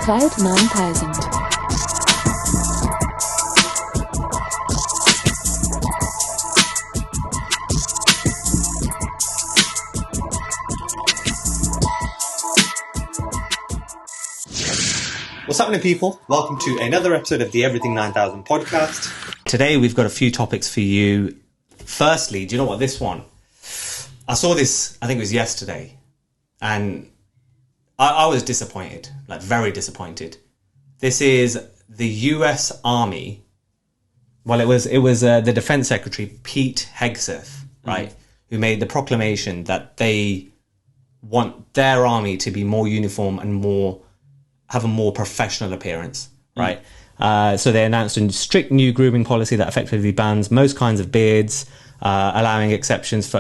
Cloud 9000. What's happening, people? Welcome to another episode of the Everything 9000 podcast. Today we've got a few topics for you. Firstly, do you know what, this one? I saw this, I think it was yesterday, and I was disappointed, like very disappointed. This is the US Army. Well, it was the Defense Secretary, Pete Hegseth, right, who made the proclamation that they want their army to be more uniform and have a more professional appearance, right? So they announced a strict new grooming policy that effectively bans most kinds of beards, allowing exceptions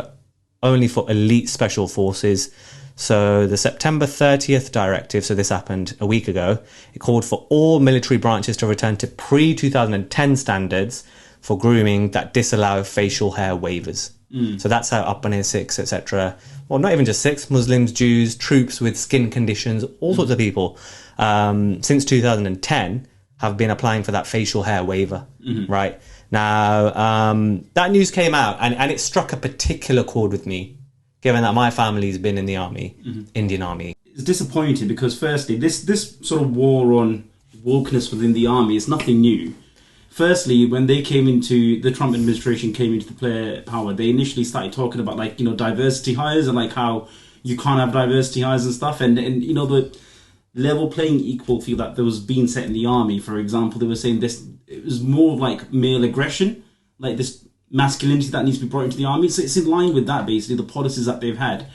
only for elite special forces. So the September 30th directive, so this happened a week ago, it called for all military branches to return to pre-2010 standards for grooming that disallow facial hair waivers. So that's how up on Sikhs, etc. Well, not even just Sikhs, Muslims, Jews, troops with skin conditions, all sorts of people, since 2010 have been applying for that facial hair waiver, right? Now, that news came out and it struck a particular chord with me, given that my family's been in the army, Indian army. It's disappointing because firstly, this sort of war on wokeness within the army is nothing new. Firstly, when the Trump administration came into the power, they initially started talking about diversity hires and how you can't have diversity hires and stuff. And the level playing equal field that was being set in the army, for example, they were saying this, it was more like male aggression, like this masculinity that needs to be brought into the army. So it's in line with that, basically, the policies that they've had.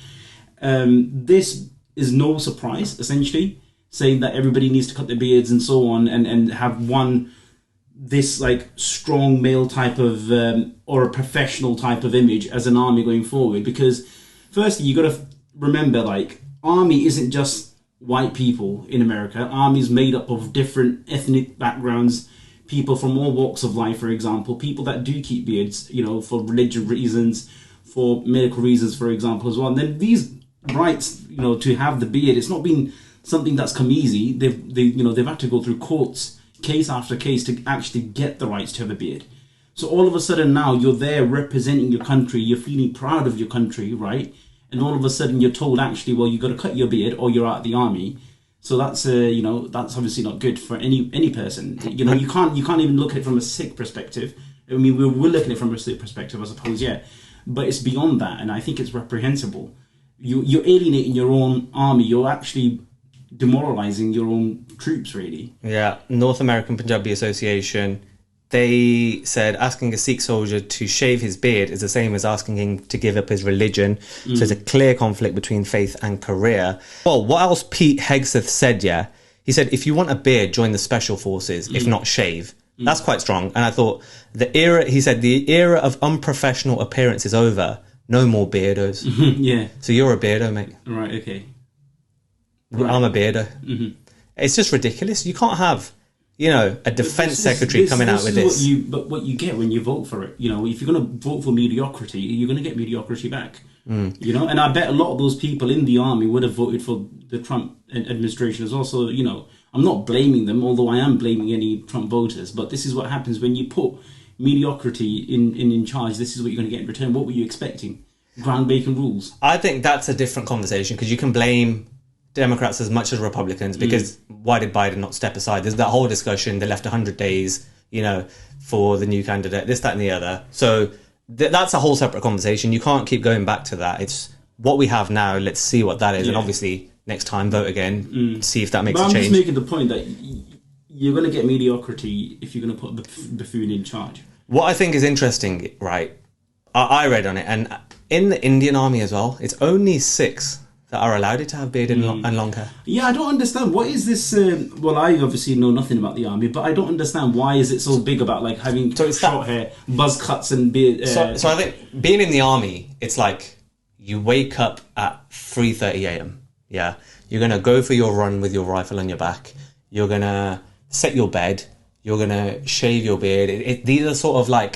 This is no surprise, essentially, saying that everybody needs to cut their beards and so on and have this strong male type of or a professional type of image as an army going forward. Because firstly, you got to remember, army isn't just white people in America. Army is made up of different ethnic backgrounds, people from all walks of life, for example, people that do keep beards, for religious reasons, for medical reasons, for example, as well. And then these rights, to have the beard, it's not been something that's come easy. They've had to go through courts, case after case, to actually get the rights to have a beard. So all of a sudden now you're there representing your country, you're feeling proud of your country, right? And all of a sudden you're told, actually, well, you got to cut your beard or you're out of the army. So that's that's obviously not good for any person. You can't even look at it from a Sikh perspective. I mean, we're looking at it from a Sikh perspective, I suppose, yeah. But it's beyond that, and I think it's reprehensible. You're alienating your own army. You're actually demoralizing your own troops, really. Yeah, North American Punjabi Association, they said asking a Sikh soldier to shave his beard is the same as asking him to give up his religion. So there's a clear conflict between faith and career. Well, what else Pete Hegseth said, he said, if you want a beard, join the special forces, if not shave. That's quite strong. And I thought the era of unprofessional appearance is over. No more beardos. Yeah. So you're a beardo, mate. Right, okay. Right. I'm a beardo. It's just ridiculous. You can't have, a defense secretary coming out with this. But what you get when you vote for it, if you're going to vote for mediocrity, you're going to get mediocrity back. And I bet a lot of those people in the army would have voted for the Trump administration as well. So, I'm not blaming them, although I am blaming any Trump voters. But this is what happens when you put mediocrity in charge. This is what you're going to get in return. What were you expecting? Ground bacon rules. I think that's a different conversation, because you can blame Democrats as much as Republicans, because why did Biden not step aside? There's that whole discussion. They left 100 days, for the new candidate, this, that and the other. So that's a whole separate conversation. You can't keep going back to that. It's what we have now. Let's see what that is. Yeah. And obviously next time vote again, see if that makes a change. I'm just making the point that you're going to get mediocrity if you're going to put the buffoon in charge. What I think is interesting, right, I read on it, and in the Indian army as well, it's only Sikhs that are allowed to have beard and long hair. Yeah, I don't understand. What is this? Well, I obviously know nothing about the army, but I don't understand why is it so big about having short hair, buzz cuts and beard. So I think being in the army, it's like you wake up at 3:30 a.m. Yeah, you're gonna go for your run with your rifle on your back. You're gonna set your bed. You're gonna shave your beard. These are sort of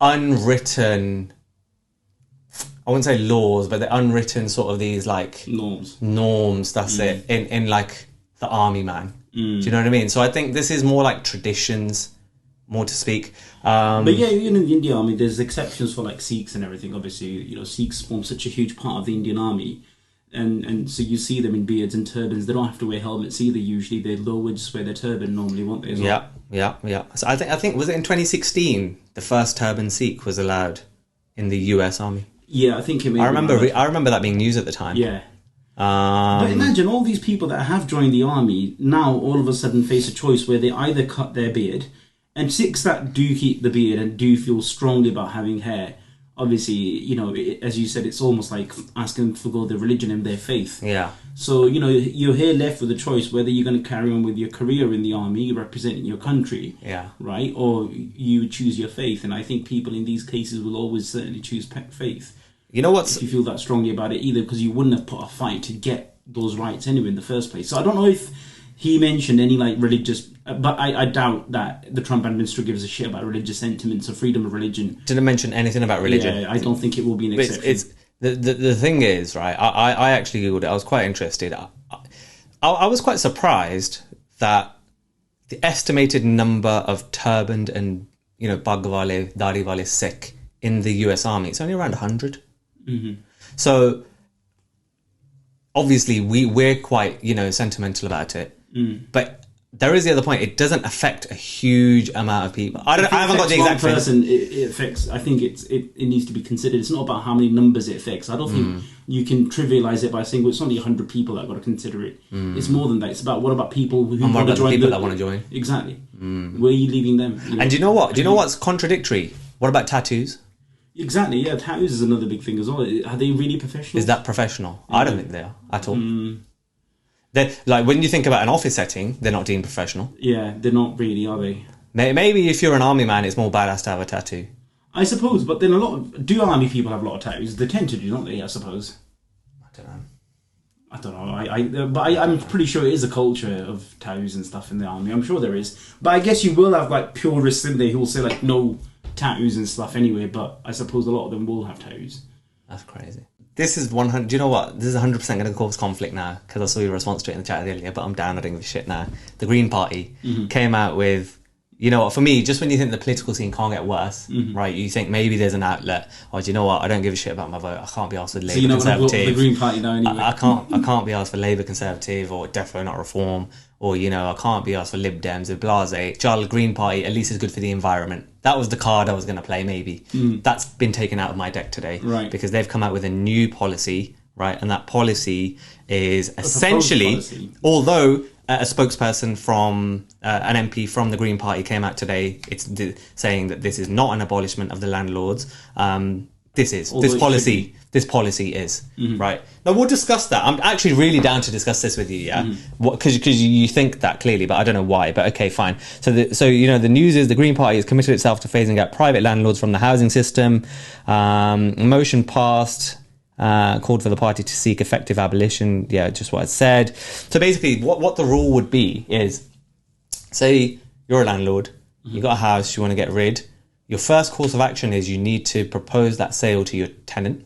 unwritten, I wouldn't say laws, but the unwritten sort of these norms. That's it in the army, man. Do you know what I mean? So I think this is more like traditions, more to speak. But yeah, in the Indian army, there's exceptions for like Sikhs and everything. Obviously, Sikhs form such a huge part of the Indian army. And so you see them in beards and turbans. They don't have to wear helmets either. Usually, they would just wear their turban normally, won't they? As well? Yeah. So I think was it in 2016 the first turban Sikh was allowed in the U.S. Army? Yeah, I think it. I remember that being news at the time. Yeah. But imagine all these people that have joined the army now all of a sudden face a choice where they either cut their beard, and Sikhs that do keep the beard and do feel strongly about having hair. Obviously, as you said, it's almost like asking to forgo their religion and their faith. Yeah. So, you're here left with a choice whether you're going to carry on with your career in the army, representing your country, right? Or you choose your faith. And I think people in these cases will always certainly choose faith. You know what? If you feel that strongly about it, either because you wouldn't have put a fight to get those rights anyway in the first place. So I don't know if he mentioned any like religious, but I doubt that the Trump administration gives a shit about religious sentiments or freedom of religion. Didn't mention anything about religion. Yeah, I don't think it will be an exception. The thing is, right, I actually Googled it. I was quite interested. I was quite surprised that the estimated number of turbaned and, Bagwale, Dariwale Sikh in the US Army, it's only around 100. Mm-hmm. So, obviously, we're quite, sentimental about it. But there is the other point. It doesn't affect a huge amount of people. I haven't got the exact person. It affects. I think it needs to be considered. It's not about how many numbers it affects. I don't think you can trivialize it by saying, well, it's only 100 people that got to consider it. It's more than that. It's about what about people who want to join. People that want to join. Exactly. Where are you leaving them? And do you know what? Do you know what's contradictory? What about tattoos? Exactly. Yeah, tattoos is another big thing as well. Are they really professional? Is that professional? I don't think they are at all. Like when you think about an office setting, they're not deemed professional. Yeah, they're not really, are they? Maybe if you're an army man, it's more badass to have a tattoo. I suppose, but then do army people have a lot of tattoos? They tend to do, don't they? I suppose. I don't know. But I'm pretty sure it is a culture of tattoos and stuff in the army. I'm sure there is. But I guess you will have like purists in there who will say like no tattoos and stuff anyway. But I suppose a lot of them will have tattoos. That's crazy. This is 100. Do you know what? This is 100% going to cause conflict now because I saw your response to it in the chat earlier. But I'm down. I don't give a shit now. The Green Party came out with, you know what? For me, just when you think the political scene can't get worse, right? You think maybe there's an outlet. Oh, do you know what? I don't give a shit about my vote. I can't be asked for Labour Conservative. So the Green Party now anyway. I can't be asked for Labour Conservative or defo not reform or I can't be asked for Lib Dems or Blase. Charles Green Party at least is good for the environment. That was the card I was going to play. Maybe that's been taken out of my deck today, right? Because they've come out with a new policy. Right, and that policy is essentially, although a spokesperson from an MP from the Green Party came out today, it's saying that this is not an abolishment of the landlords. This policy is right. Now we'll discuss that. I'm actually really down to discuss this with you, yeah, because you think that clearly, but I don't know why. But okay, fine. So the news is the Green Party has committed itself to phasing out private landlords from the housing system. A motion passed. Called for the party to seek effective abolition. Yeah, just what I said. So basically, what the rule would be is, say you're a landlord, you got a house, you want to get rid. Your first course of action is you need to propose that sale to your tenant,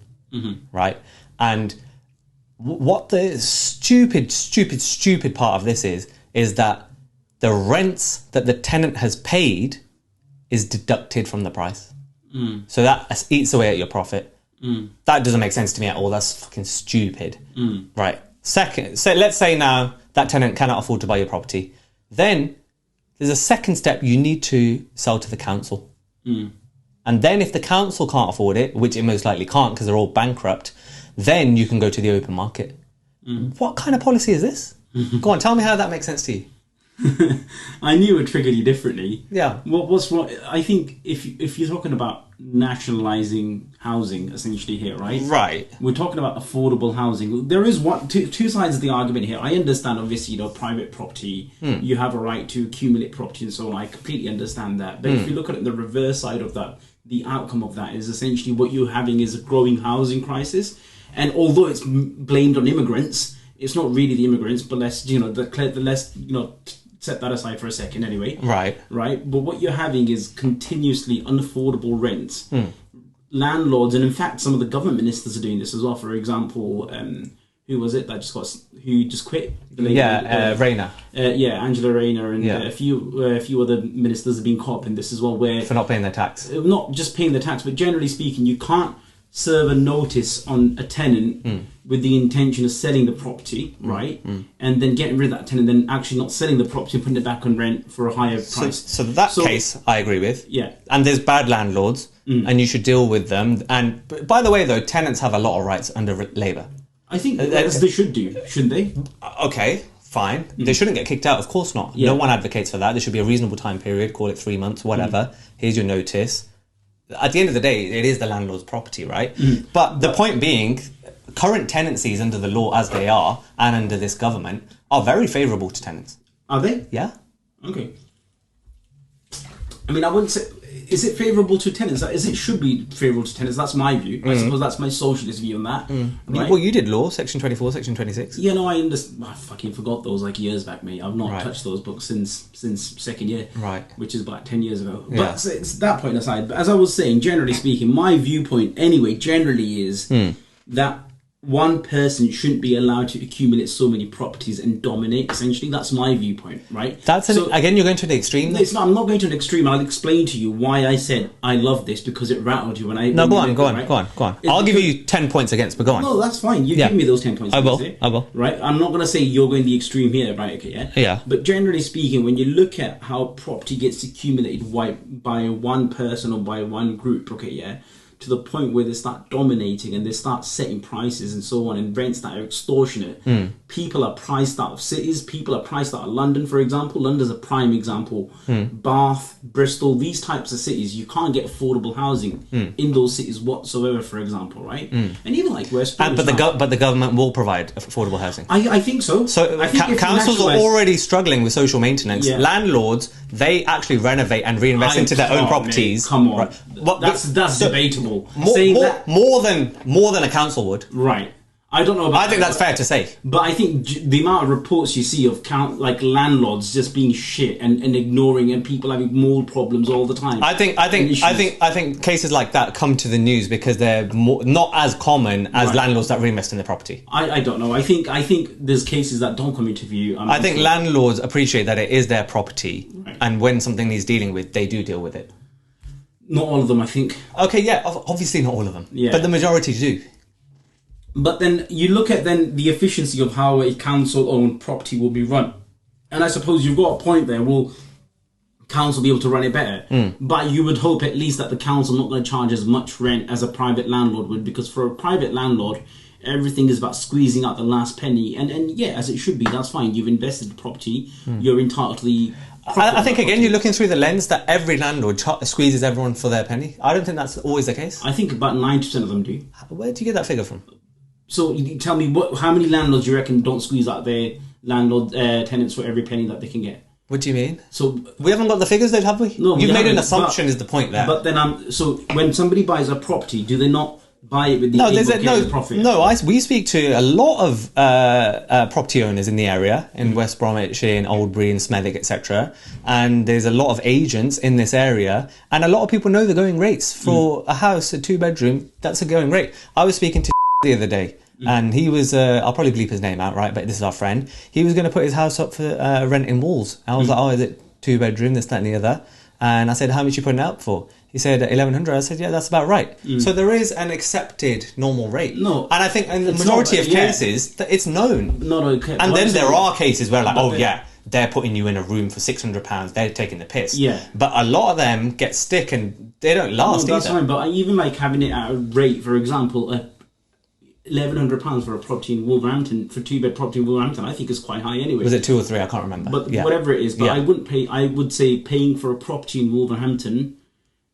right? And what the stupid part of this is that the rents that the tenant has paid is deducted from the price. So that eats away at your profit. That doesn't make sense to me at all. That's fucking stupid. Right. Second, so let's say now that tenant cannot afford to buy your property. Then there's a second step. You need to sell to the council. And then if the council can't afford it, which it most likely can't because they're all bankrupt, then you can go to the open market. What kind of policy is this? Go on, tell me how that makes sense to you. I knew it triggered you differently. Yeah. What's wrong? I think if you're talking about nationalising housing, essentially here, right? Right. We're talking about affordable housing. There is two sides of the argument here. I understand, obviously, private property. You have a right to accumulate property and so on. I completely understand that. But if you look at the reverse side of that, the outcome of that is essentially what you're having is a growing housing crisis. And although it's blamed on immigrants, it's not really the immigrants, but set that aside for a second anyway. Right. But what you're having is continuously unaffordable rents. Landlords, and in fact some of the government ministers are doing this as well. For example, who was it that who just quit? The lady, Rayner. Angela Rayner, and a few other ministers have been caught up in this as well, where for not paying their tax. Not just paying the tax, but generally speaking, you can't serve a notice on a tenant with the intention of selling the property, right? And then getting rid of that tenant, then actually not selling the property and putting it back on rent for a higher price. So that case, I agree with. Yeah. And there's bad landlords, and you should deal with them. And by the way, though, tenants have a lot of rights under Labour. I think they should do, shouldn't they? Okay, fine. They shouldn't get kicked out, of course not. Yeah. No one advocates for that. There should be a reasonable time period, call it 3 months, whatever. Here's your notice. At the end of the day, it is the landlord's property, right? But the point being, current tenancies under the law as they are, and under this government, are very favourable to tenants. Are they? Yeah. Okay. I mean, I wouldn't say... Is it favourable to tenants? It should be favourable to tenants. That's my view. I suppose that's my socialist view on that. Right? Well, you did law, Section 24, Section 26. Yeah, no, I understand. I fucking forgot those like years back, mate. I've not touched those books since second year. Right. Which is about 10 years ago. Yeah. But it's that point aside. But as I was saying, generally speaking, my viewpoint anyway, generally is that one person shouldn't be allowed to accumulate so many properties and dominate, essentially. That's my viewpoint, right? Again, you're going to the extreme? I'm not going to an extreme. I'll explain to you why I said I love this, because it rattled you when I... No, go on. I'll give you 10 points against, but go on. No, that's fine. You give me those 10 points. I will. Right? I'm not going to say you're going the extreme here, right? Okay, yeah? Yeah. But generally speaking, when you look at how property gets accumulated by one person or by one group, okay, yeah, to the point where they start dominating and they start setting prices and so on, and rents that are extortionate. People are priced out of cities. People are priced out of London, for example. London's a prime example. Bath, Bristol, these types of cities, you can't get affordable housing in those cities whatsoever, for example, right? And even like West Bromwich. But the government will provide affordable housing. I think so. So councils are already struggling with social maintenance. Yeah. Landlords, they actually renovate and reinvest into their own properties. Come on. Right. That's debatable. More than a council would. Right. I don't know about I think that's fair to say. But I think the amount of reports you see of landlords just being shit and ignoring, and people having mold problems all the time. I think cases like that come to the news because they're not as common as landlords that reinvest in their property. I don't know. I think there's cases that don't come into view. I think landlords appreciate that it is their property, and when something needs dealing with, they do deal with it. Not all of them, I think. Okay, yeah, obviously not all of them. Yeah. But the majority do. But then you look at the efficiency of how a council-owned property will be run. And I suppose you've got a point there. Will council be able to run it better? But you would hope at least that the council not going to charge as much rent as a private landlord would, because for a private landlord, everything is about squeezing out the last penny. And yeah, as it should be, that's fine. You've invested the property. You're entitled to the... I think, again, you're looking through the lens that every landlord squeezes everyone for their penny. I don't think that's always the case. I think about 90% of them do. Where do you get that figure from? So you tell me, how many landlords do you reckon don't squeeze out their landlord tenants for every penny that they can get? What do you mean? So we haven't got the figures, though, have we? No, you've made an assumption. Is the point there? But then so when somebody buys a property, do they not buy it with the aim of getting the profit? No, we speak to a lot of property owners in the area, in West Bromwich, in Oldbury, in Smethwick, etc. And there's a lot of agents in this area, and a lot of people know the going rates for a house, a 2-bedroom. That's a going rate. I was speaking to the other day, and he was I'll probably bleep his name out, right, but this is our friend. He was going to put his house up for rent in Walls. I was like, oh, is it 2-bedroom, this, that and the other? And I said, how much you putting it out for? He said 1,100. I said, yeah, that's about right. So there is an accepted normal rate. No, and I think in the majority of cases it's known. Not okay. And then there are cases where they're putting you in a room for £600. They're taking the piss. Yeah. But a lot of them get stick and they don't last that's either. Fine, but even like having it at a rate, for example, £1,100 for a property in Wolverhampton, for 2-bed property in Wolverhampton, I think is quite high anyway. Was it 2 or 3? I can't remember. But whatever it is, but I would say paying for a property in Wolverhampton,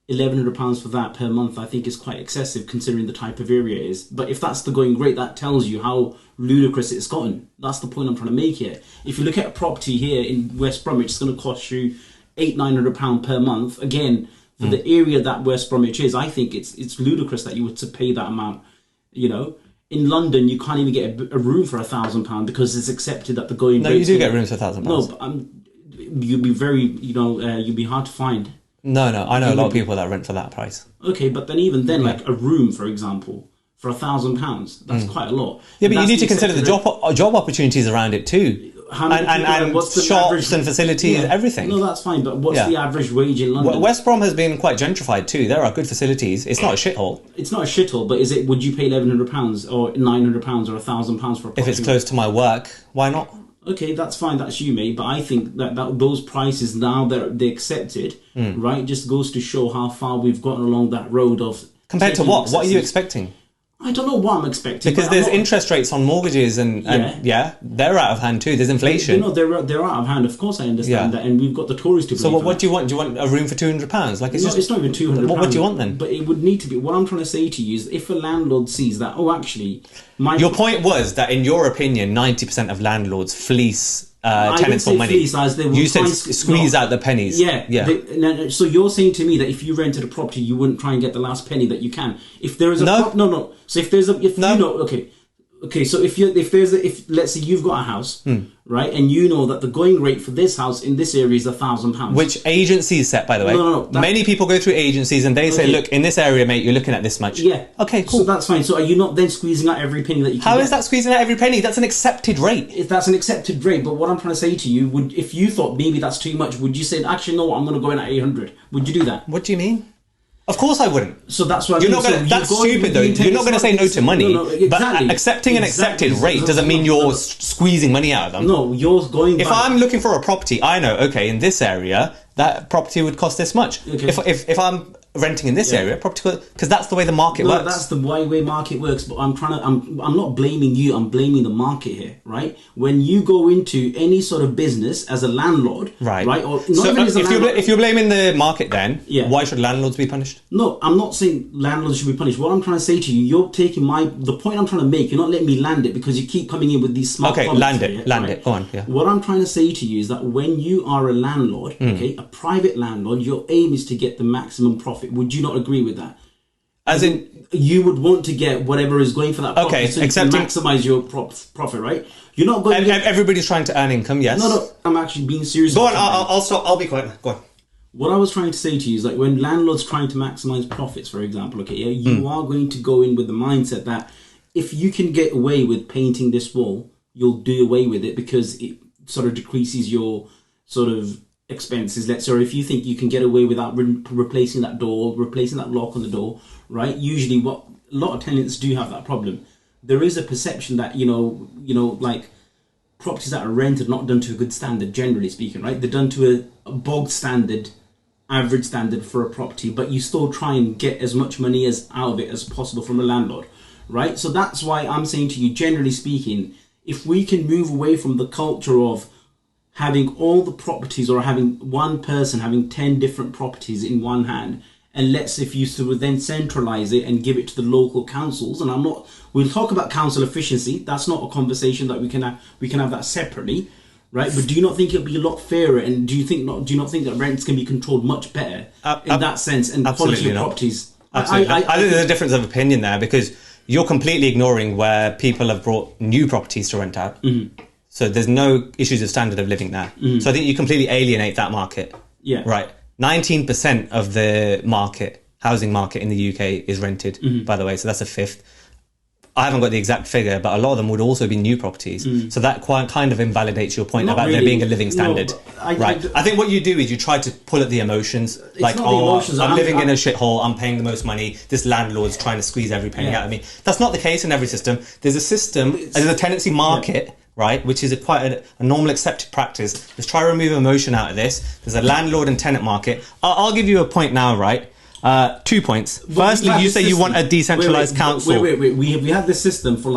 £1,100 for that per month, I think is quite excessive considering the type of area it is. But if that's the going rate, that tells you how ludicrous it's gotten. That's the point I'm trying to make here. If you look at a property here in West Bromwich, it's going to cost you £800-900 per month. Again, for the area that West Bromwich is, I think it's ludicrous that you were to pay that amount. You know, in London, you can't even get a room for £1,000 because it's accepted that the going rate. No, you do get rooms for £1,000. No, but you'd be very, you'd be hard to find. No, I know a lot of people that rent for that price. Okay, but then even then, like a room, for example, for £1,000. That's quite a lot. Yeah, but you need to consider the job opportunities around it too. And shops and facilities, everything. No, that's fine, but what's the average wage in London? West Brom has been quite gentrified too. There are good facilities. It's not a shithole. It's not a shithole, but would you pay £1,100 or £900 or £1,000 for a property? If it's close to my work, why not? Okay, that's fine, that's you, mate, but I think that those prices, now they're accepted, right, just goes to show how far we've gotten along that road of... Compared to what? What are you expecting? I don't know what I'm expecting. Because there's interest rates on mortgages and they're out of hand too. There's inflation. They're out of hand. Of course, I understand that, and we've got the Tories to blame. So what do you want? Do you want a room for £200? Like it's not even £200. What do you want then? But it would need to be. What I'm trying to say to you is, if a landlord sees that, your point was that in your opinion, 90% of landlords fleece tenants for money. You said squeeze out the pennies. Yeah. So you're saying to me that if you rented a property, you wouldn't try and get the last penny that you can. If there is a no. So if there's so if let's say you've got a house, right, and you know that the going rate for this house in this area is £1,000. Which agencies set, by the way? No. Many people go through agencies and they say, look, in this area, mate, you're looking at this much. Yeah. Okay, cool. So that's fine. So are you not then squeezing out every penny that you can How get? is that squeezing out every penny? That's an accepted rate. If that's an accepted rate, but what I'm trying to say to you, if you thought maybe that's too much, would you say, actually, no, I'm going to go in at 800? Would you do that? What do you mean? Of course I wouldn't. So that's what that's stupid though. You're not going to say no to money. Exactly. But accepting an accepted rate doesn't mean you're squeezing money out of them. No, you're going If I'm looking for a property, I know, okay, in this area, that property would cost this much. Okay. If I'm renting in this area, property, because that's the way the market works. That's the way market works. But I'm not blaming you. I'm blaming the market here, right? When you go into any sort of business as a landlord, right? Or not even as a landlord, if you're blaming the market, then why should landlords be punished? No, I'm not saying landlords should be punished. What I'm trying to say to you, you're taking the point I'm trying to make. You're not letting me land it because you keep coming in with these smart comments. Land it. Go on. Yeah. What I'm trying to say to you is that when you are a landlord, a private landlord, your aim is to get the maximum profit. Would you not agree with that? As in, you would want to get whatever is going for that profit, so you can maximize your profit, right? You're not going. Everybody's trying to earn income. Yes. No. I'm actually being serious. Go on. I'll stop. I'll be quiet. Go on. What I was trying to say to you is, like, when landlords trying to maximize profits, for example, you are going to go in with the mindset that if you can get away with painting this wall, you'll do away with it because it sort of decreases your sort of expenses. Or if you think you can get away without replacing that door, replacing that lock on the door, right? Usually, what a lot of tenants do have that problem. There is a perception that like properties that are rented are not done to a good standard, generally speaking, right? They're done to a bog standard, average standard for a property, but you still try and get as much money out of it as possible from a landlord, right? So that's why I'm saying to you, generally speaking, if we can move away from the culture of having all the properties, or having one person having 10 different properties in one hand, and if you would then centralize it and give it to the local councils, and we'll talk about council efficiency. That's not a conversation that we can have that separately, right? But do you not think it'll be a lot fairer? And do you not think that rents can be controlled much better in that sense, and quality of properties? Absolutely. I think there's a difference of opinion there, because you're completely ignoring where people have brought new properties to rent out. Mm-hmm. So there's no issues of standard of living there. Mm-hmm. So I think you completely alienate that market. Yeah. Right. 19% of the housing market in the UK is rented, by the way. So that's a fifth. I haven't got the exact figure, but a lot of them would also be new properties. So that kind of invalidates your point about there being a living standard. I think what you do is you try to pull at the emotions. Like, I'm living in a shithole, I'm paying the most money, this landlord's trying to squeeze every penny out of me. That's not the case in every system. There's a tenancy market, right, which is quite a normal accepted practice. Let's try to remove emotion out of this. There's a landlord and tenant market. I'll give you a point now, right? 2 points. Firstly, you say you want a decentralized council. Wait. We had this system for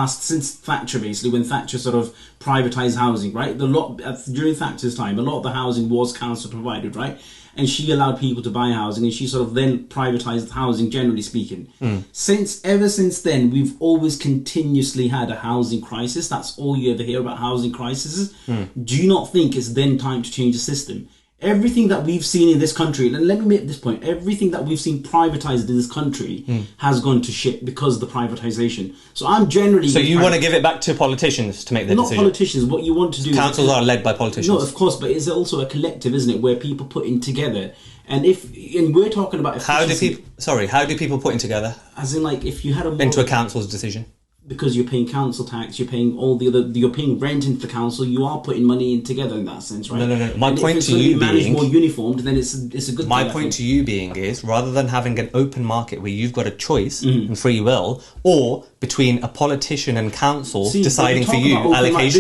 since Thatcher, basically, when Thatcher sort of privatized housing, right? During Thatcher's time, a lot of the housing was council provided, right? And she allowed people to buy housing, and she sort of then privatized housing, generally speaking. Ever since then, we've always continuously had a housing crisis. That's all you ever hear about, housing crises. Do you not think it's then time to change the system? everything that we've seen in this country, and let me make this point, everything that we've seen privatized in this country has gone to shit because of the privatization. So I'm generally... So you want to give it back to politicians to make the decision? Not politicians. What you want to do... Councils are led by politicians. No, of course, but it's also a collective, isn't it, where people put in together. And we're talking about efficiency. How do people put in together? As in, like, if you had a... Into a council's decision? Because you're paying council tax, you're paying you're paying rent into the council, you are putting money in together in that sense, right? No. My point to you being... more uniformed, then it's a good thing. My point to you being is, rather than having an open market where you've got a choice and free will, or between a politician and council deciding for you allocation...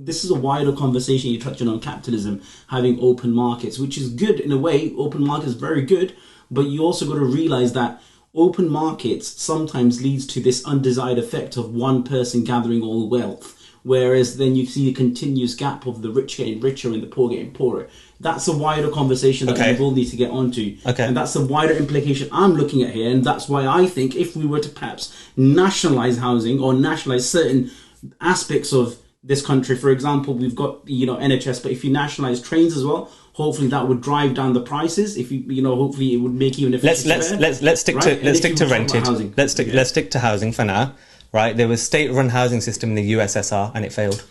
This is a wider conversation you're touching on capitalism, having open markets, which is good in a way. Open market is very good, but you also got to realise that open markets sometimes leads to this undesired effect of one person gathering all wealth, whereas then you see a continuous gap of the rich getting richer and the poor getting poorer. That's a wider conversation that we will need to get onto. And that's a wider implication I'm looking at here, and that's why I think if we were to perhaps nationalise housing or nationalise certain aspects of this country, for example, we've got NHS, but if you nationalise trains as well, hopefully that would drive down the prices. If hopefully it would make even efficiency. Let's stick to rented. Let's stick to housing for now. Right, there was state-run housing system in the USSR and it failed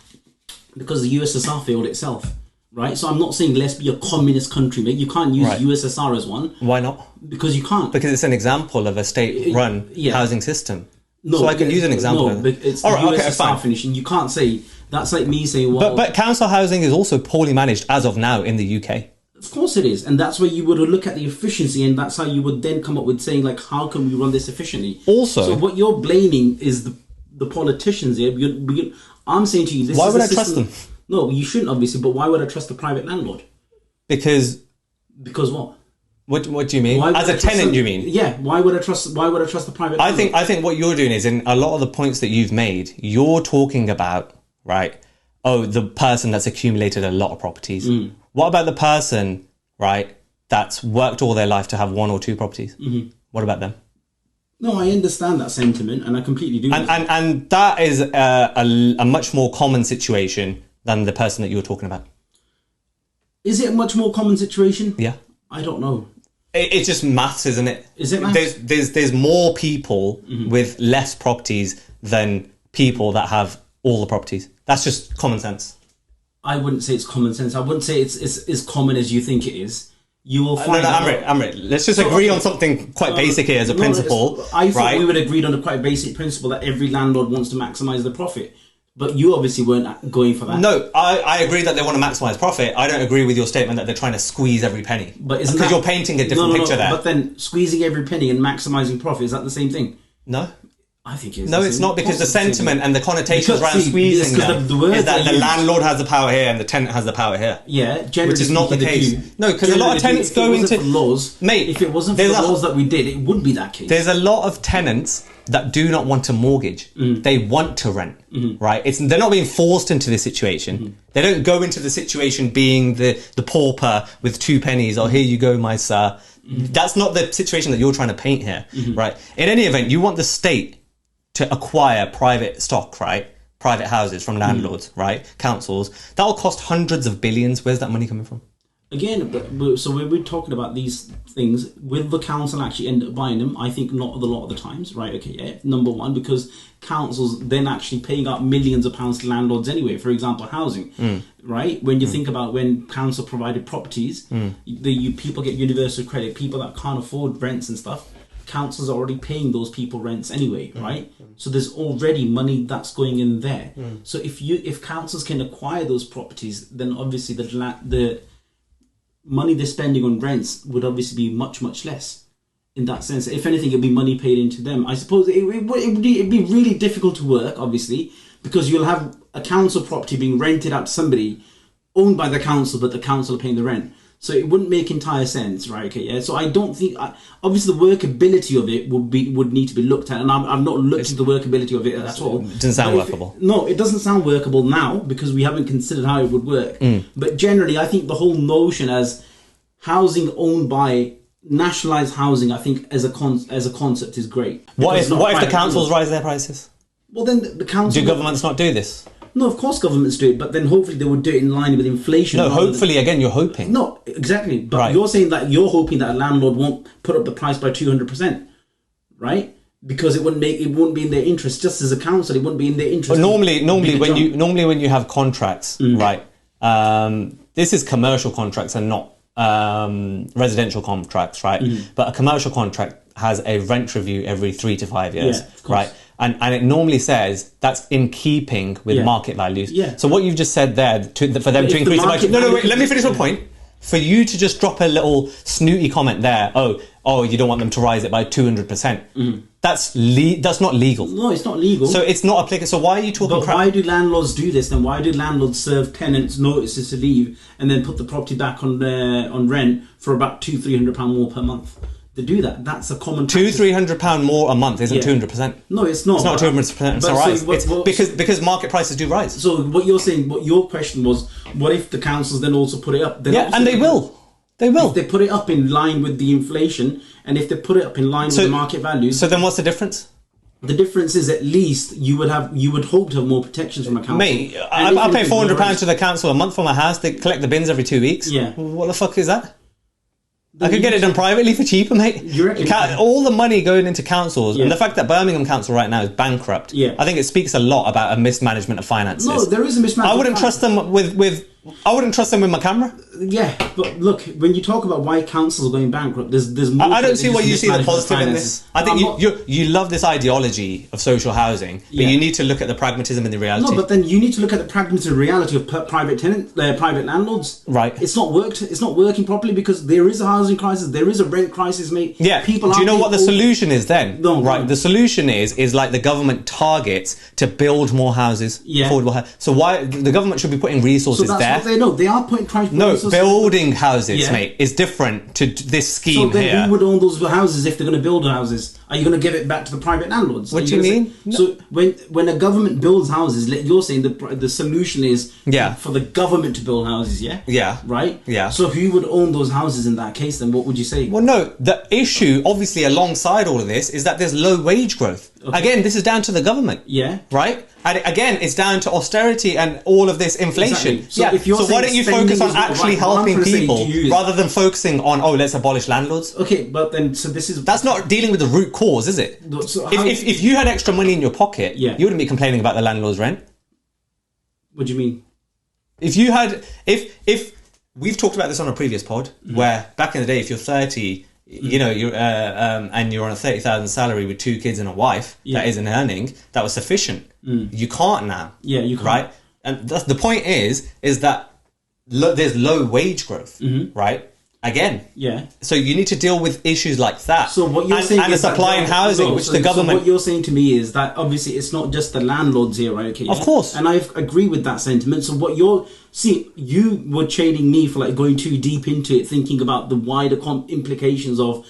because the USSR failed itself. Right, so I'm not saying let's be a communist country, mate. You can't use USSR as one. Why not? Because you can't. Because it's an example of a state-run housing system. No, so I can use an example. No, but it's the USSR finishing. You can't say that's like me saying, well, but council housing is also poorly managed as of now in the UK. Of course it is, and that's where you would look at the efficiency, and that's how you would then come up with saying, like, how can we run this efficiently? Also, so what you're blaming is the politicians here. I'm saying to you, this why is would I trust them? No, you shouldn't, obviously. But why would I trust the private landlord? Because what? What do you mean? As a tenant, you mean? Yeah. Why would I trust the private landlord? I think what you're doing is, in a lot of the points that you've made, you're talking about, right? Oh, the person that's accumulated a lot of properties. What about the person, right, that's worked all their life to have one or two properties? What about them? No, I understand that sentiment, and I completely do. And that is a much more common situation than the person that you're talking about. Is it a much more common situation? Yeah. I don't know. It's just maths, isn't it? Is it maths? There's more people with less properties than people that have all the properties. That's just common sense. I wouldn't say it's common sense. I wouldn't say it's as common as you think it is. You will find Amrit, let's just agree on something quite basic here as a principle. I thought we would agree on a quite basic principle that every landlord wants to maximise the profit. But you obviously weren't going for that. No, I agree that they want to maximise profit. I don't agree with your statement that they're trying to squeeze every penny. But because you're painting a different picture there. But then squeezing every penny and maximising profit, is that the same thing? No. I think it's no, it's not, because the sentiment and the connotations around squeezing them is that the landlord has the power here and the tenant has the power here. Yeah, generally, which is not the case. No, because a lot of tenants go into laws. Mate, if it wasn't for the laws that we did, it would be that case. There's a lot of tenants that do not want to mortgage. They want to rent, right? They're not being forced into this situation. They don't go into the situation being the pauper with 2 pennies. Oh, here you go, my sir. That's not the situation that you're trying to paint here, right? In any event, you want the state to acquire private stock, right? Private houses from landlords, right? Councils. That will cost hundreds of billions. Where's that money coming from? Again, so when we're talking about these things, will the council actually end up buying them? I think not a lot of the times, right? Okay, yeah. Number one, because councils then actually paying out millions of pounds to landlords anyway. For example, housing, right? When you think about when council provided properties, people get universal credit. People that can't afford rents and stuff, councils are already paying those people rents anyway, right? So there's already money that's going in there. So if councils can acquire those properties, then obviously the money they're spending on rents would obviously be much, much less in that sense. If anything, it'd be money paid into them. I suppose it'd be really difficult to work, obviously, because you'll have a council property being rented out to somebody owned by the council, but the council are paying the rent. So it wouldn't make entire sense, right? Okay, yeah. So I don't think, obviously, the workability of it would need to be looked at, and I've not looked at the workability of it at all. It doesn't sound workable. No, it doesn't sound workable now because we haven't considered how it would work. But generally, I think the whole notion as housing owned by nationalised housing, I think as a concept is great. What if the councils raise their prices? Well, then the council. Do governments not do this? No, of course governments do it, but then hopefully they would do it in line with inflation. No, hopefully, again, you're hoping. No, exactly. But Right. you're saying that you're hoping that a landlord won't put up the price by 200%, right? Because it wouldn't be in their interest. Just as a council, it wouldn't be in their interest. But normally when you have contracts, right? This is commercial contracts and not residential contracts, right? But a commercial contract has a rent review every 3 to 5 years, right? And it normally says that's in keeping with market values. Yeah. So what you've just said there, for them to increase the budget. No, wait, let me finish my point. For you to just drop a little snooty comment there, oh, you don't want them to rise it by 200%. That's not legal. No, it's not legal. So it's not applicable. So why are you talking crap? Why do landlords do this? Then why do landlords serve tenants notices to leave and then put the property back on rent for about £200-300 more per month? They do that. That's a common practice. £200-300 more a month isn't 200%. No, it's not. It's not 200%. It's a rise. Because market prices do rise. So what you're saying, what your question was, what if the councils then also put it up? And they will. They will. If they put it up in line with the inflation, and if they put it up in line with the market values. So then what's the difference? The difference is at least you would hope to have more protections from a council. Mate, I pay £400 to the council a month for my house. They collect the bins every 2 weeks. Yeah. What the fuck is that? I could get it done privately for cheaper, mate. You reckon? All the money going into councils, and the fact that Birmingham Council right now is bankrupt, I think it speaks a lot about a mismanagement of finances. No, there is a mismanagement. I wouldn't trust them with my camera. Yeah, but look, when you talk about why councils are going bankrupt, there's more. I don't see why you see the positive in this. I think you love this ideology of social housing, but you need to look at the pragmatism and the reality. No, but then you need to look at the pragmatism and reality of private landlords. Right. It's not working properly because there is a housing crisis, there is a rent crisis, mate. Yeah. Do you know what the solution is then? No. Right. The solution is like the government targets to build more houses. Yeah. So why the government should be putting resources there? What they know. They are trying to put resources. Building houses, mate, is different to this scheme here. So then here. who would own those houses if they're going to build houses? Are you going to give it back to the private landlords? What do you mean? So when a government builds houses, you're saying the solution is for the government to build houses, yeah? Yeah. Right? Yeah. So who would own those houses in that case then? What would you say? Well, no, the issue, obviously, alongside all of this is that there's low wage growth. Okay. Again, this is down to the government. Yeah. Right? And again, it's down to austerity and all of this inflation. Exactly. So why don't you focus on actually helping people rather than focusing on, let's abolish landlords? Okay, but then, that's not dealing with the root cause, is it? So if you had extra money in your pocket, you wouldn't be complaining about the landlord's rent. What do you mean? If we've talked about this on a previous pod, where back in the day, if you're 30, you're and you're on a 30,000 salary with 2 kids and a wife that isn't earning, that was sufficient. You can't now. Yeah, you can't. Right? And the point is that there's low wage growth, right? Again. Yeah. So you need to deal with issues like that. So what you're saying and is the supply and housing, which the government. So what you're saying to me is that obviously it's not just the landlords here, right? Okay. Of course. And I agree with that sentiment. So what you were trading me for going too deep into it, thinking about the wider implications of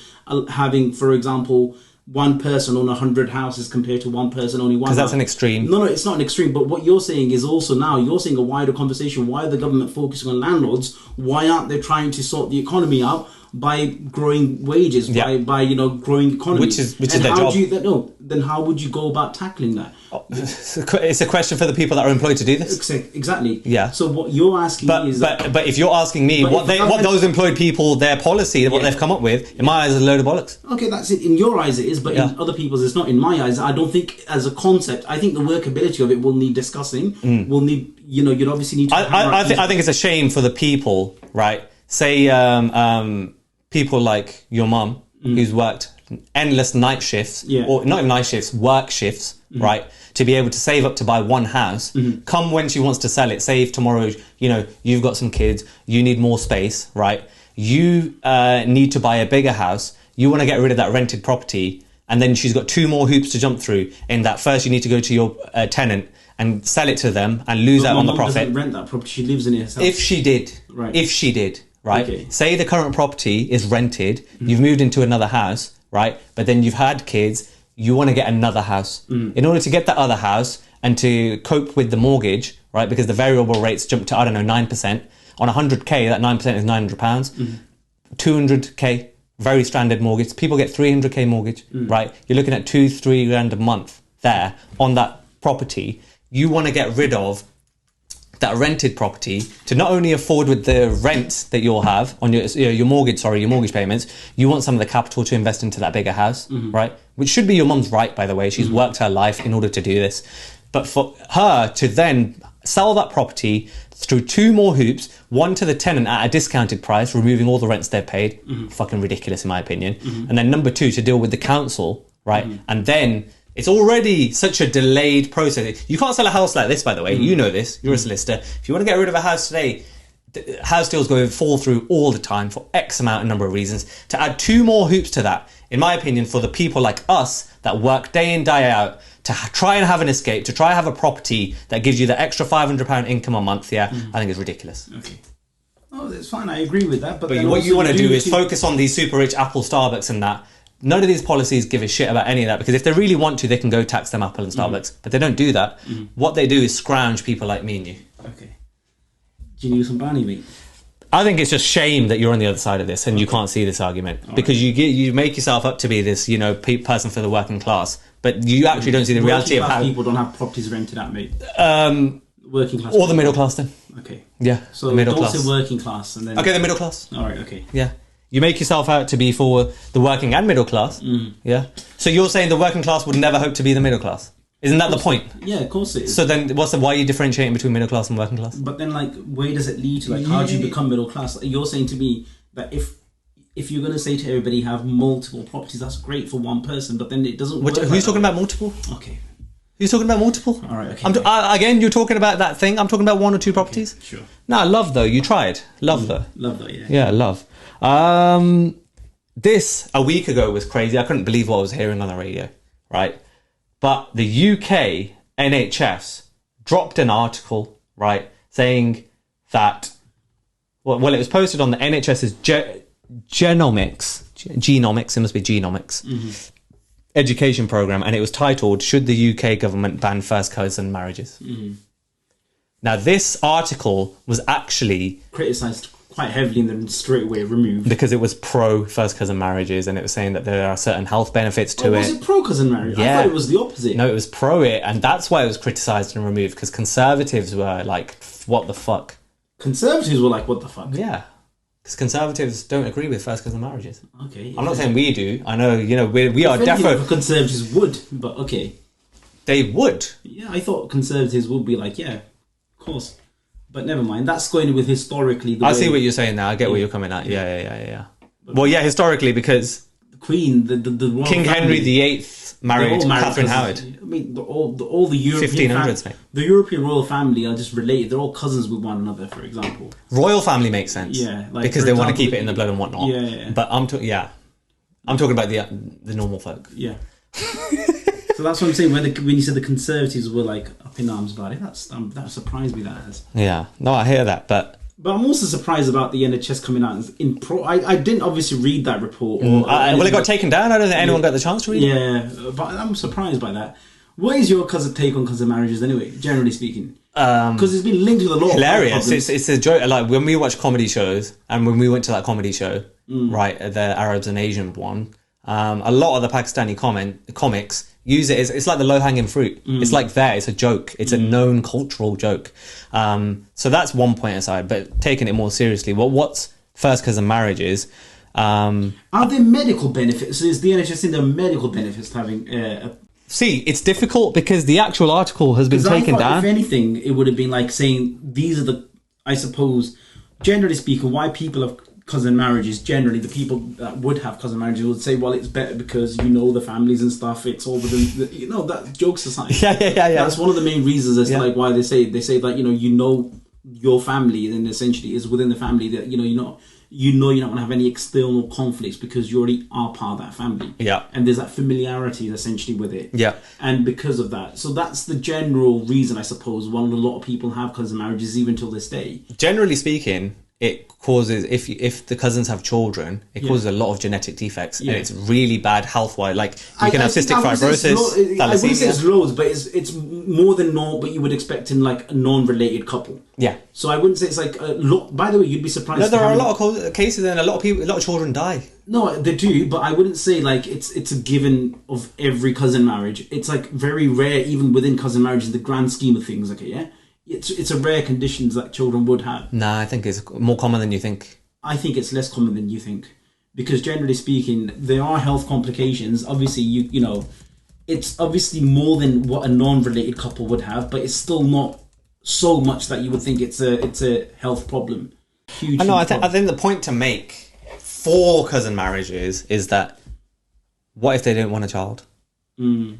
having, for example, one person on 100 houses compared to one person owning one. Because that's an extreme. No, it's not an extreme. But what you're saying is also now you're saying a wider conversation. Why are the government focusing on landlords? Why aren't they trying to sort the economy out by growing wages, by growing economy? Which is their job. Then how would you go about tackling that? It's a question for the people that are employed to do this. Exactly. Yeah. So what you're asking me is but if you're asking me what those employed people, their policy, what they've come up with, in my eyes, is a load of bollocks. Okay, that's it. In your eyes, it is, but in other people's, it's not. In my eyes, I don't think as a concept. I think the workability of it will need discussing. Will need, you'd obviously need to. I think it's a shame for the people, right? Say people like your mum, who's worked endless night shifts, or not even night shifts, work shifts, right? To be able to save up to buy one house, come when she wants to sell it, say if tomorrow, you've got some kids, you need more space, right? You need to buy a bigger house, you want to get rid of that rented property, and then she's got 2 more hoops to jump through. In that first, you need to go to your tenant and sell it to them and lose out on the profit. Doesn't rent that property, she lives in it herself. If she did, right? Okay. Say the current property is rented, you've moved into another house, right? But then you've had kids, you want to get another house. In order to get that other house and to cope with the mortgage, right? Because the variable rates jump to, 9%. On 100k, that 9% is £900. 200k, very standard mortgage. People get 300k mortgage, right? You're looking at 2-3 grand a month there on that property. You want to get rid of that rented property to not only afford with the rent that you'll have on your mortgage payments, you want some of the capital to invest into that bigger house, right? Which should be your mum's right, by the way. She's worked her life in order to do this. But for her to then sell that property through 2 more hoops, one to the tenant at a discounted price, removing all the rents they've paid, fucking ridiculous in my opinion. And then number 2, to deal with the council, right? And then it's already such a delayed process. You can't sell a house like this, by the way. You know this. You're a solicitor. If you want to get rid of a house today, house deals fall through all the time for X amount of number of reasons. To add 2 more hoops to that, in my opinion, for the people like us that work day in, day out, to try and have an escape, to try and have a property that gives you the extra £500 income a month, I think it's ridiculous. Okay. Oh, that's fine. I agree with that. But what you want to do is focus on these super rich Apple, Starbucks and that. None of these policies give a shit about any of that, because if they really want to, they can go tax them Apple and Starbucks. But they don't do that. What they do is scrounge people like me and you. Okay. Do you need some Barney, mate? I think it's just shame that you're on the other side of this and you can't see this argument. Because you make yourself up to be this, person for the working class, but you actually don't see the reality of how people don't have properties rented out, mate. Working class. Or the middle class then. Okay. Yeah. So the middle class. Say working class and then. Okay, the middle class. All right. Okay. Yeah. You make yourself out to be for the working and middle class. Yeah. So you're saying the working class would never hope to be the middle class? Isn't that the point? Yeah, of course it is. So then why are you differentiating between middle class and working class? But then, where does it lead to? How do you become middle class? You're saying to me that if you're going to say to everybody have multiple properties, that's great for one person, but then it doesn't work. Who's talking about multiple? Okay. Who's talking about multiple? All right, okay. Again, you're talking about that thing. I'm talking about 1 or 2 properties. Okay, sure. No, love though. You tried. Love though. Love though, yeah. Yeah, love. This, a week ago, was crazy. I couldn't believe what I was hearing on the radio, right? But the UK NHS dropped an article, right, saying that, well, it was posted on the NHS's genomics, it must be genomics, education programme, and it was titled, "Should the UK government ban first cousin marriages?" Now, this article was actually criticised quite heavily and then straight away removed. Because it was pro first cousin marriages, and it was saying that there are certain health benefits to it. Was it pro cousin marriage? Yeah. I thought it was the opposite. No, it was pro it, and that's why it was criticised and removed, because conservatives were like, what the fuck? Conservatives were like, what the fuck? Yeah. Because conservatives don't agree with first cousin marriages. Okay. I'm not saying we do. I know, we are definitely... Conservatives would, but okay. They would? Yeah, I thought conservatives would be like, yeah, of course. But never mind. That's going with historically. I see what you're saying now. I get where you're coming at. Yeah. Well, yeah, historically, because the Queen, the royal King family, Henry VIII married Catherine Howard. I mean, all the European 1500s, mate. The European royal family are just related. They're all cousins with one another. For example, royal family makes sense. Yeah, because they want to keep it in the blood and whatnot. Yeah. But I'm talking about the normal folk. Yeah. So that's what I'm saying. When you said the conservatives were like up in arms about it, that surprised me. That has. Yeah, no, I hear that, but I'm also surprised about the NHS coming out in pro. I didn't obviously read that report. Well, it got taken down. I don't think anyone got the chance to read it. Yeah, but I'm surprised by that. What is your take on cousin marriages anyway? Generally speaking, because it's been linked with a lot. Hilarious. It's a joke. Like when we watch comedy shows, and when we went to that comedy show, right, the Arabs and Asian one, a lot of the Pakistani comics use it as, it's like the low-hanging fruit. It's like it's a joke. It's a known cultural joke. So that's one point aside, but taking it more seriously, what's first cousin marriages? Are there medical benefits? Is the NHS in the medical benefits to having See, it's difficult because the actual article has been taken down. If anything, it would have been like saying these are the, I suppose, generally speaking, why people have cousin marriages. Generally, the people that would have cousin marriages would say, well, it's better because the families and stuff. It's all within that jokes aside. Yeah. That's one of the main reasons as to like why they say that your family, then essentially is within the family that you're not going to have any external conflicts because you already are part of that family. Yeah. And there's that familiarity essentially with it. Yeah. And because of that. So that's the general reason, I suppose, why a lot of people have cousin marriages even till this day. Generally speaking, it causes, if the cousins have children, it causes a lot of genetic defects and it's really bad health-wise. Like you can have cystic fibrosis, thalassemia. I wouldn't say it's loads, but it's more than what you would expect in like a non-related couple. Yeah. So I wouldn't say it's like a lot. By the way, you'd be surprised. No, there are a lot of cases and a lot of children die. No, they do, but I wouldn't say like it's a given of every cousin marriage. It's like very rare, even within cousin marriage, in the grand scheme of things. Okay, yeah. it's a rare condition that children would have. Nah, I think it's more common than you think. I think it's less common than you think, because generally speaking, there are health complications. Obviously, you know, it's obviously more than what a non-related couple would have, but it's still not so much that you would think it's a health problem. Huge. I think the point to make for cousin marriages is that what if they don't want a child? Well,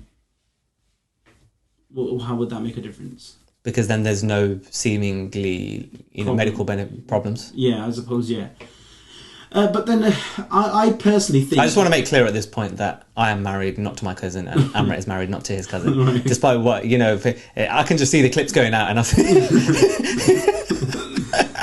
how would that make a difference? Because then there's no seemingly, medical problems. Yeah, I suppose, yeah. But then I personally think... I just want to make clear at this point that I am married not to my cousin and Amrit is married not to his cousin. Right. Despite what, I can just see the clips going out and I think...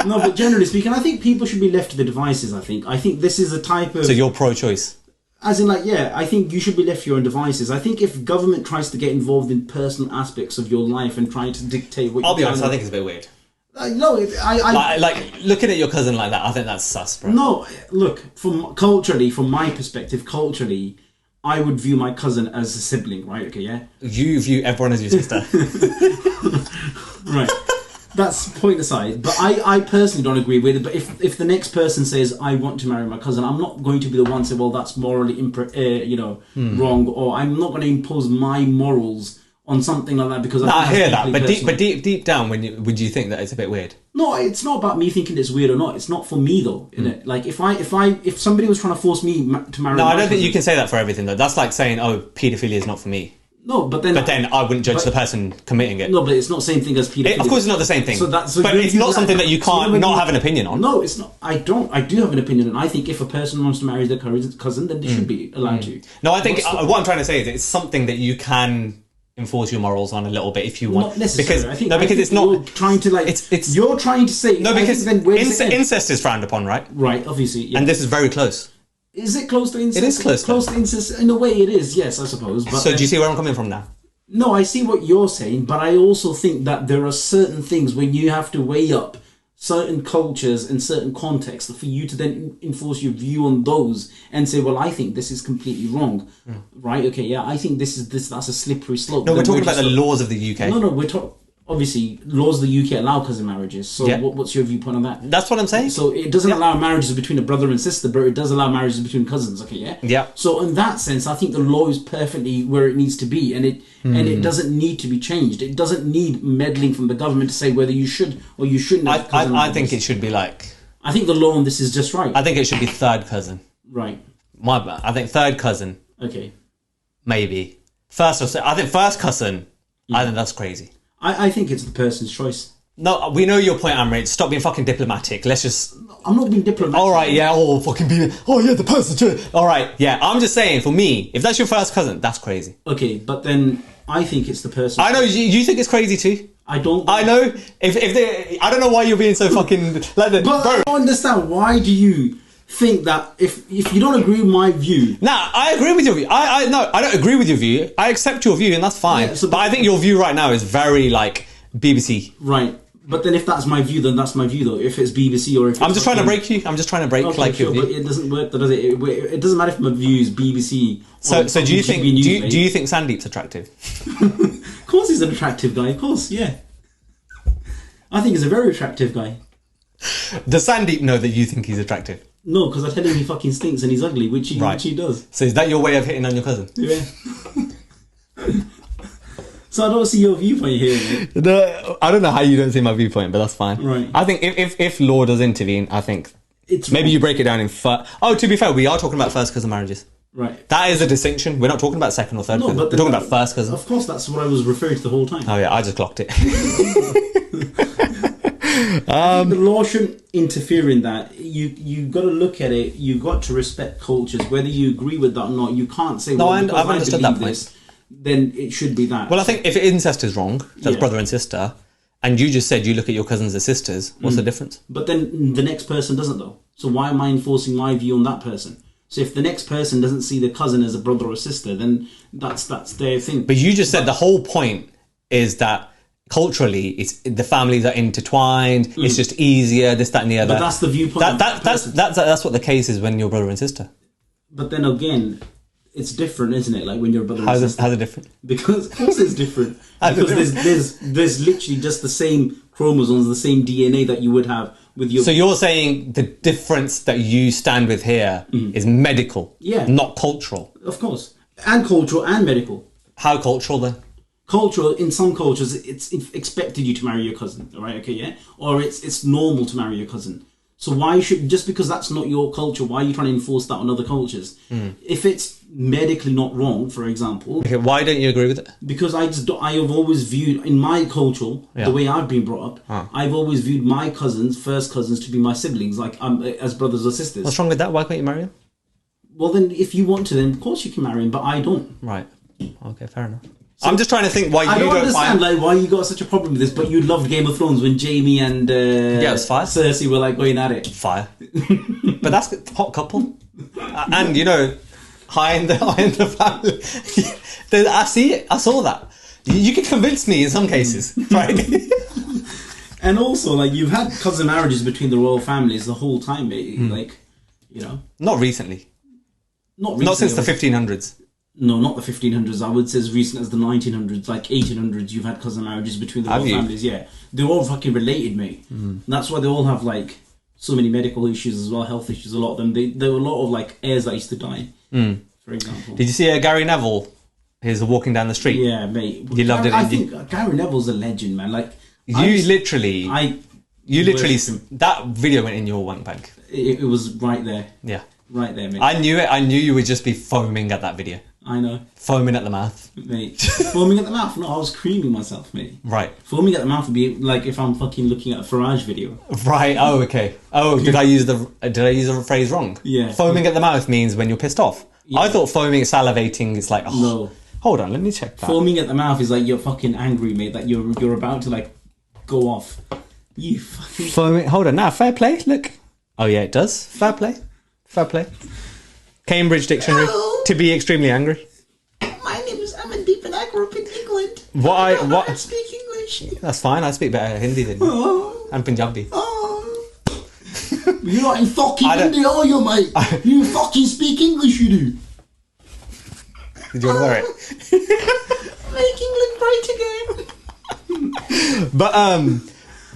No, but generally speaking, I think people should be left to the devices, I think this is a type of... So you're pro-choice? As in, I think you should be left to your own devices. I think if government tries to get involved in personal aspects of your life and trying to dictate what I'll be honest, I think it's a bit weird. No, like looking at your cousin like that, I think that's sus, bro. No, look, from my perspective, culturally, I would view my cousin as a sibling, right? Okay, yeah? You view everyone as your sister. Right. That's point aside, but I personally don't agree with it. But if the next person says I want to marry my cousin, I'm not going to be the one to say, well, that's morally wrong, or I'm not going to impose my morals on something like that because I hear that. But deep down, would you think that it's a bit weird? No, it's not about me thinking it's weird or not. It's not for me though, innit? Like if somebody was trying to force me to marry, no, I don't think you can say that for everything though. That's like saying, oh, paedophilia is not for me. No, but then I wouldn't judge the person committing it. No, but it's not the same thing as paedophilia. Of course, it's not the same thing. But it's not something that you can't not have an opinion on. No, it's not. I do have an opinion, and I think if a person wants to marry their cousin, then they should be allowed to. No, I think what I'm trying to say is it's something that you can enforce your morals on a little bit if you want. Not necessarily. Because it's not. You're trying to you're trying to say because incest is frowned upon, right? Right, obviously, yeah. And this is very close. Is it close to incest? It is close to incest in a way. It is, yes, I suppose. But so do you see where I'm coming from now? No, I see what you're saying, but I also think that there are certain things when you have to weigh up certain cultures and certain contexts for you to then enforce your view on those and say, well, I think this is completely wrong. Right? Okay, yeah, I think that's a slippery slope. No, we're talking about the laws of the UK. No, we're talking... Obviously, laws of the UK allow cousin marriages. So what's your viewpoint on that? That's what I'm saying. So it doesn't allow marriages between a brother and sister, but it does allow marriages between cousins. Okay, yeah? Yeah. So in that sense, I think the law is perfectly where it needs to be, and it doesn't need to be changed. It doesn't need meddling from the government to say whether you should or you shouldn't. I think it should be like... I think the law on this is just right. I think it should be third cousin. Right. My bad. I think third cousin. Okay. Maybe. I think first cousin, I think that's crazy. I think it's the person's choice. No, we know your point, Amrit. Stop being fucking diplomatic. Let's just... I'm not being diplomatic. All right, yeah. The person's choice. All right, yeah. I'm just saying, for me, if that's your first cousin, that's crazy. Okay, but then I think it's the person. I know you think it's crazy too. I don't. I know. I don't know why you're being so fucking like that. But I don't understand. Why do you think that if you don't agree with my view? Nah, I agree with your view. I don't agree with your view. I accept your view, and that's fine. Yeah, but I think your view right now is very like BBC. Right. But then if that's my view, then that's my view though. If it's BBC or if it's I'm just trying to break you. I'm just trying to break your view. But it doesn't work, does it? It doesn't matter if my view is BBC. So do you think do you think Sandeep's attractive? Of course he's an attractive guy. Of course, yeah. I think he's a very attractive guy. Does Sandeep know that you think he's attractive? No, because I tell him he fucking stinks and he's ugly, which he does. So is that your way of hitting on your cousin? Yeah. So I don't see your viewpoint here, mate. No, I don't know how you don't see my viewpoint, but that's fine. Right. I think if law does intervene, I think it's maybe you break it down in to be fair, we are talking about first cousin marriages. Right. That is a distinction. We're not talking about second or third cousin. We're talking about first cousin. Of course, that's what I was referring to the whole time. Oh yeah, I just clocked it. The law shouldn't interfere in that. You got to look at it. You got to respect cultures, whether you agree with that or not. You can't say, "No, I've understood that point." Then it should be that. Well, I think if incest is wrong, that's brother and sister, and you just said you look at your cousins as sisters, what's the difference? But then the next person doesn't though. So why am I enforcing my view on that person? So if the next person doesn't see the cousin as a brother or sister, then that's their thing. But you just said the whole point is that culturally, it's the families are intertwined. It's just easier. This, that, and the other. But that's the viewpoint. That's what the case is when you're brother and sister. But then again, it's different, isn't it? Like when you're a brother and sister. How's it different? Because of course it's different. Because there's literally just the same chromosomes, the same DNA that you would have with your... So you're saying the difference that you stand with here is medical, not cultural? Of course. And cultural and medical. How cultural then? Cultural, in some cultures, it's expected you to marry your cousin, all right? Okay, yeah? Or it's normal to marry your cousin. So why should, just because that's not your culture, why are you trying to enforce that on other cultures? If it's medically not wrong, for example... Okay, why don't you agree with it? Because I have always viewed, in my culture, the way I've been brought up, I've always viewed my cousins, first cousins, to be my siblings, like as brothers or sisters. What's wrong with that? Why can't you marry him? Well, then, if you want to, then of course you can marry him, but I don't. Right. Okay, fair enough. So, I'm just trying to think why I don't understand like why you got such a problem with this, but you loved Game of Thrones when Jaime and it was fire. Cersei were like going at it. Fire. But that's a hot couple. And you know, high in the family. I see it. I saw that. You could convince me in some cases, right? And also, like, you've had cousin marriages between the royal families the whole time, mate. Like, you know. Not recently. Not since the 1500s. No, not the 1500s. I would say as recent as the 1900s, like 1800s, you've had cousin marriages between the royal families. Yeah, they're all fucking related, mate. That's why they all have like so many medical issues as well, health issues. A lot of them. There were a lot of like heirs that used to die. For example. Did you see Gary Neville? He's walking down the street. Yeah, mate. You loved it. I think Gary Neville's a legend, man. Like you literally, that video went in your wank bag. It was right there. Yeah, right there, mate. I knew it. I knew you would just be foaming at that video. I know. Foaming at the mouth. Mate. Foaming at the mouth? No, I was creaming myself, mate. Right. Foaming at the mouth would be like if I'm fucking looking at a Farage video. Right. Oh, okay. Oh, did I use the phrase wrong? Yeah. Foaming at the mouth means when you're pissed off. Yeah. I thought foaming, salivating is like, oh. No. Hold on, let me check that. Foaming at the mouth is like you're fucking angry, mate, that you're about to like go off. You fucking... Foaming, hold on, now, fair play, look. Oh yeah, it does. Fair play. Fair play. Cambridge Dictionary. Hello. To be extremely angry. My name is Aman and I grew up in England. I speak English. That's fine, I speak better Hindi than you. And Punjabi. You're not in fucking India, are you, mate? You fucking speak English, you do. Did you want to wear it? Make England great again. But,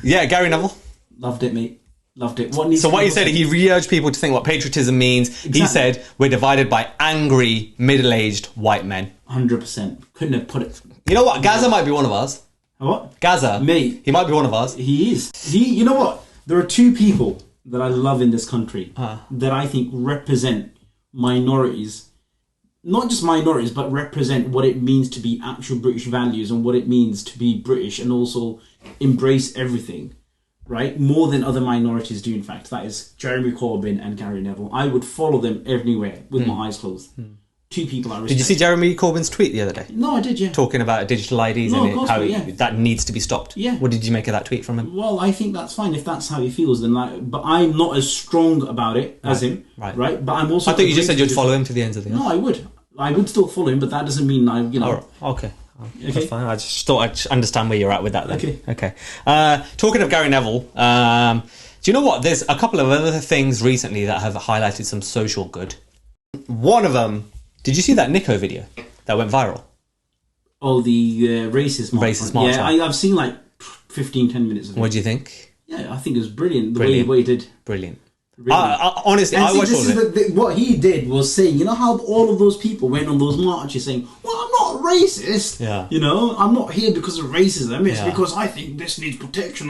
yeah, Gary Neville. Loved it, mate. Loved it. What he said, he re-urged people to think what patriotism means. Exactly. He said, we're divided by angry, middle-aged white men. 100%. Couldn't have put it... You know what? Gaza might be one of ours. What? Gaza. Mate. He might be one of ours. He is. You know what? There are two people that I love in this country that I think represent minorities. Not just minorities, but represent what it means to be actual British values and what it means to be British and also embrace everything, right? More than other minorities do, in fact. That is Jeremy Corbyn and Gary Neville. I would follow them everywhere with my eyes closed. Two people I respect. Did you see Jeremy Corbyn's tweet the other day? No, I did, yeah. Talking about digital IDs and how that needs to be stopped. Yeah. What did you make of that tweet from him? Well, I think that's fine if that's how he feels. Then, but I'm not as strong about it as him, right? But I'm also. I thought you just said you'd follow him to the ends of the earth. No, I would. I would still follow him, but that doesn't mean Okay. That's fine. I just thought I'd understand where you're at with that then. Okay. Talking of Gary Neville, do you know what? There's a couple of other things recently that have highlighted some social good. One of them, did you see that Niko video that went viral? Oh, the racist march. Yeah, I've seen like 15-10 minutes of it. What do you think? Yeah, I think it was brilliant. The way he did. Brilliant. Honestly, I watched all of it. What he did was saying, you know how all of those people went on those marches saying, well, I'm not racist. Yeah. You know, I'm not here because of racism. It's because I think this needs protection.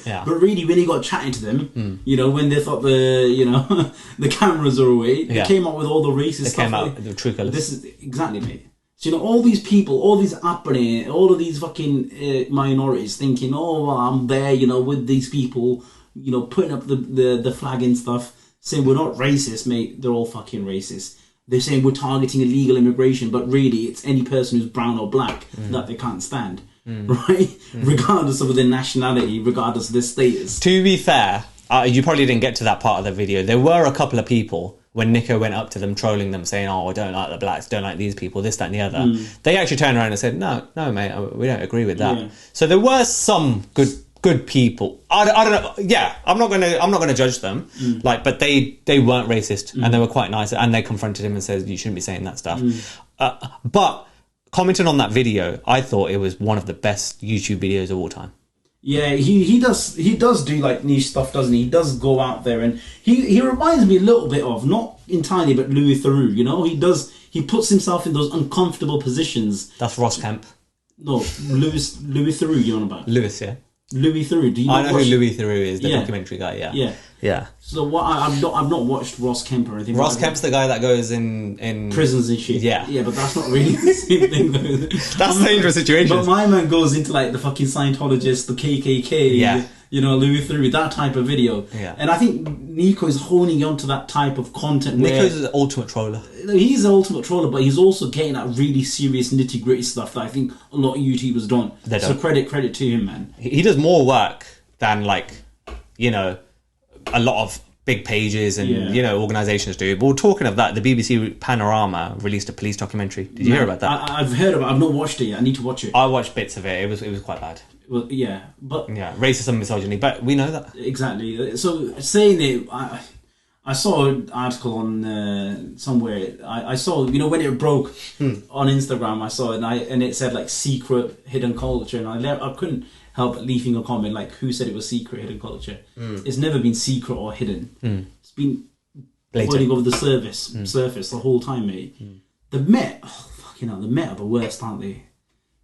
Yeah. But really, when he got chatting to them, you know, when they thought the cameras are away, they came up with all the racist stuff. They came out with the true colours. This is exactly, mate. So, you know, all these people, all these Apane, all of these fucking minorities thinking, oh, well, I'm there, you know, with these people, you know, putting up the flag and stuff, saying we're not racist, mate. They're all fucking racist. They're saying we're targeting illegal immigration, but really it's any person who's brown or black that they can't stand, right? Regardless of their nationality, regardless of their status. To be fair, you probably didn't get to that part of the video. There were a couple of people when Niko went up to them, trolling them, saying, oh, I don't like the blacks, don't like these people, this, that and the other. They actually turned around and said, no, mate, we don't agree with that. Yeah. So there were some good good people. I don't know. Yeah, I'm not gonna judge them. Like, but they weren't racist, and they were quite nice, and they confronted him and said, you shouldn't be saying that stuff. But commenting on that video, I thought it was one of the best YouTube videos of all time. Yeah, he does do like niche stuff, doesn't he? He does go out there, and he reminds me a little bit of, not entirely, but Louis Theroux. You know, he puts himself in those uncomfortable positions. That's Ross Kemp. No, Louis Theroux. You're on about Lewis, yeah. Louis Theroux. Do you? I know who Louis Theroux is, the documentary guy. Yeah. Yeah. So what? I've not watched Ross Kemp or anything. Ross Kemp's the guy that goes in prisons and shit. Yeah. Yeah, but that's not really the same thing though. That's a dangerous situation. But my man goes into like the fucking Scientologists, the KKK. Yeah. You know, Louis Theroux, that type of video. Yeah. And I think Niko is honing on to that type of content. Niko's the ultimate troller. He's the ultimate troller, but he's also getting at really serious nitty gritty stuff that I think a lot of YouTubers don't. So credit to him, man. He does more work than, like, you know, a lot of big pages and you know, organisations do. But we're talking of that, the BBC Panorama released a police documentary. Did you hear about that? I've heard about it. I've not watched it yet. I need to watch it. I watched bits of it. It was quite bad. Well, yeah, but racism, misogyny, but we know that exactly. So saying it, I saw an article on somewhere. I saw, you know, when it broke on Instagram, I saw it and it said like secret hidden culture, and I couldn't help but leaving a comment like, who said it was secret hidden culture? It's never been secret or hidden. It's been boiling over the surface the whole time, mate. The Met, fucking hell, the Met are the worst, aren't they?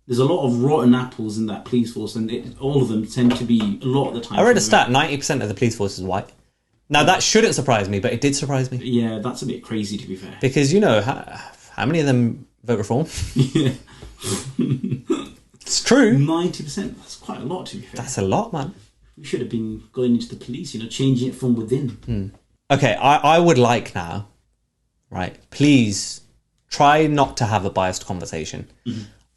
There's a lot of rotten apples in that police force, and all of them tend to be, a lot of the time... I read a stat, 90% of the police force is white. Now, that shouldn't surprise me, but it did surprise me. Yeah, that's a bit crazy, to be fair. Because, you know, how many of them vote reform? Yeah. It's true. 90%, that's quite a lot, to be fair. That's a lot, man. We should have been going into the police, you know, changing it from within. Okay, I would like now, right, please try not to have a biased conversation.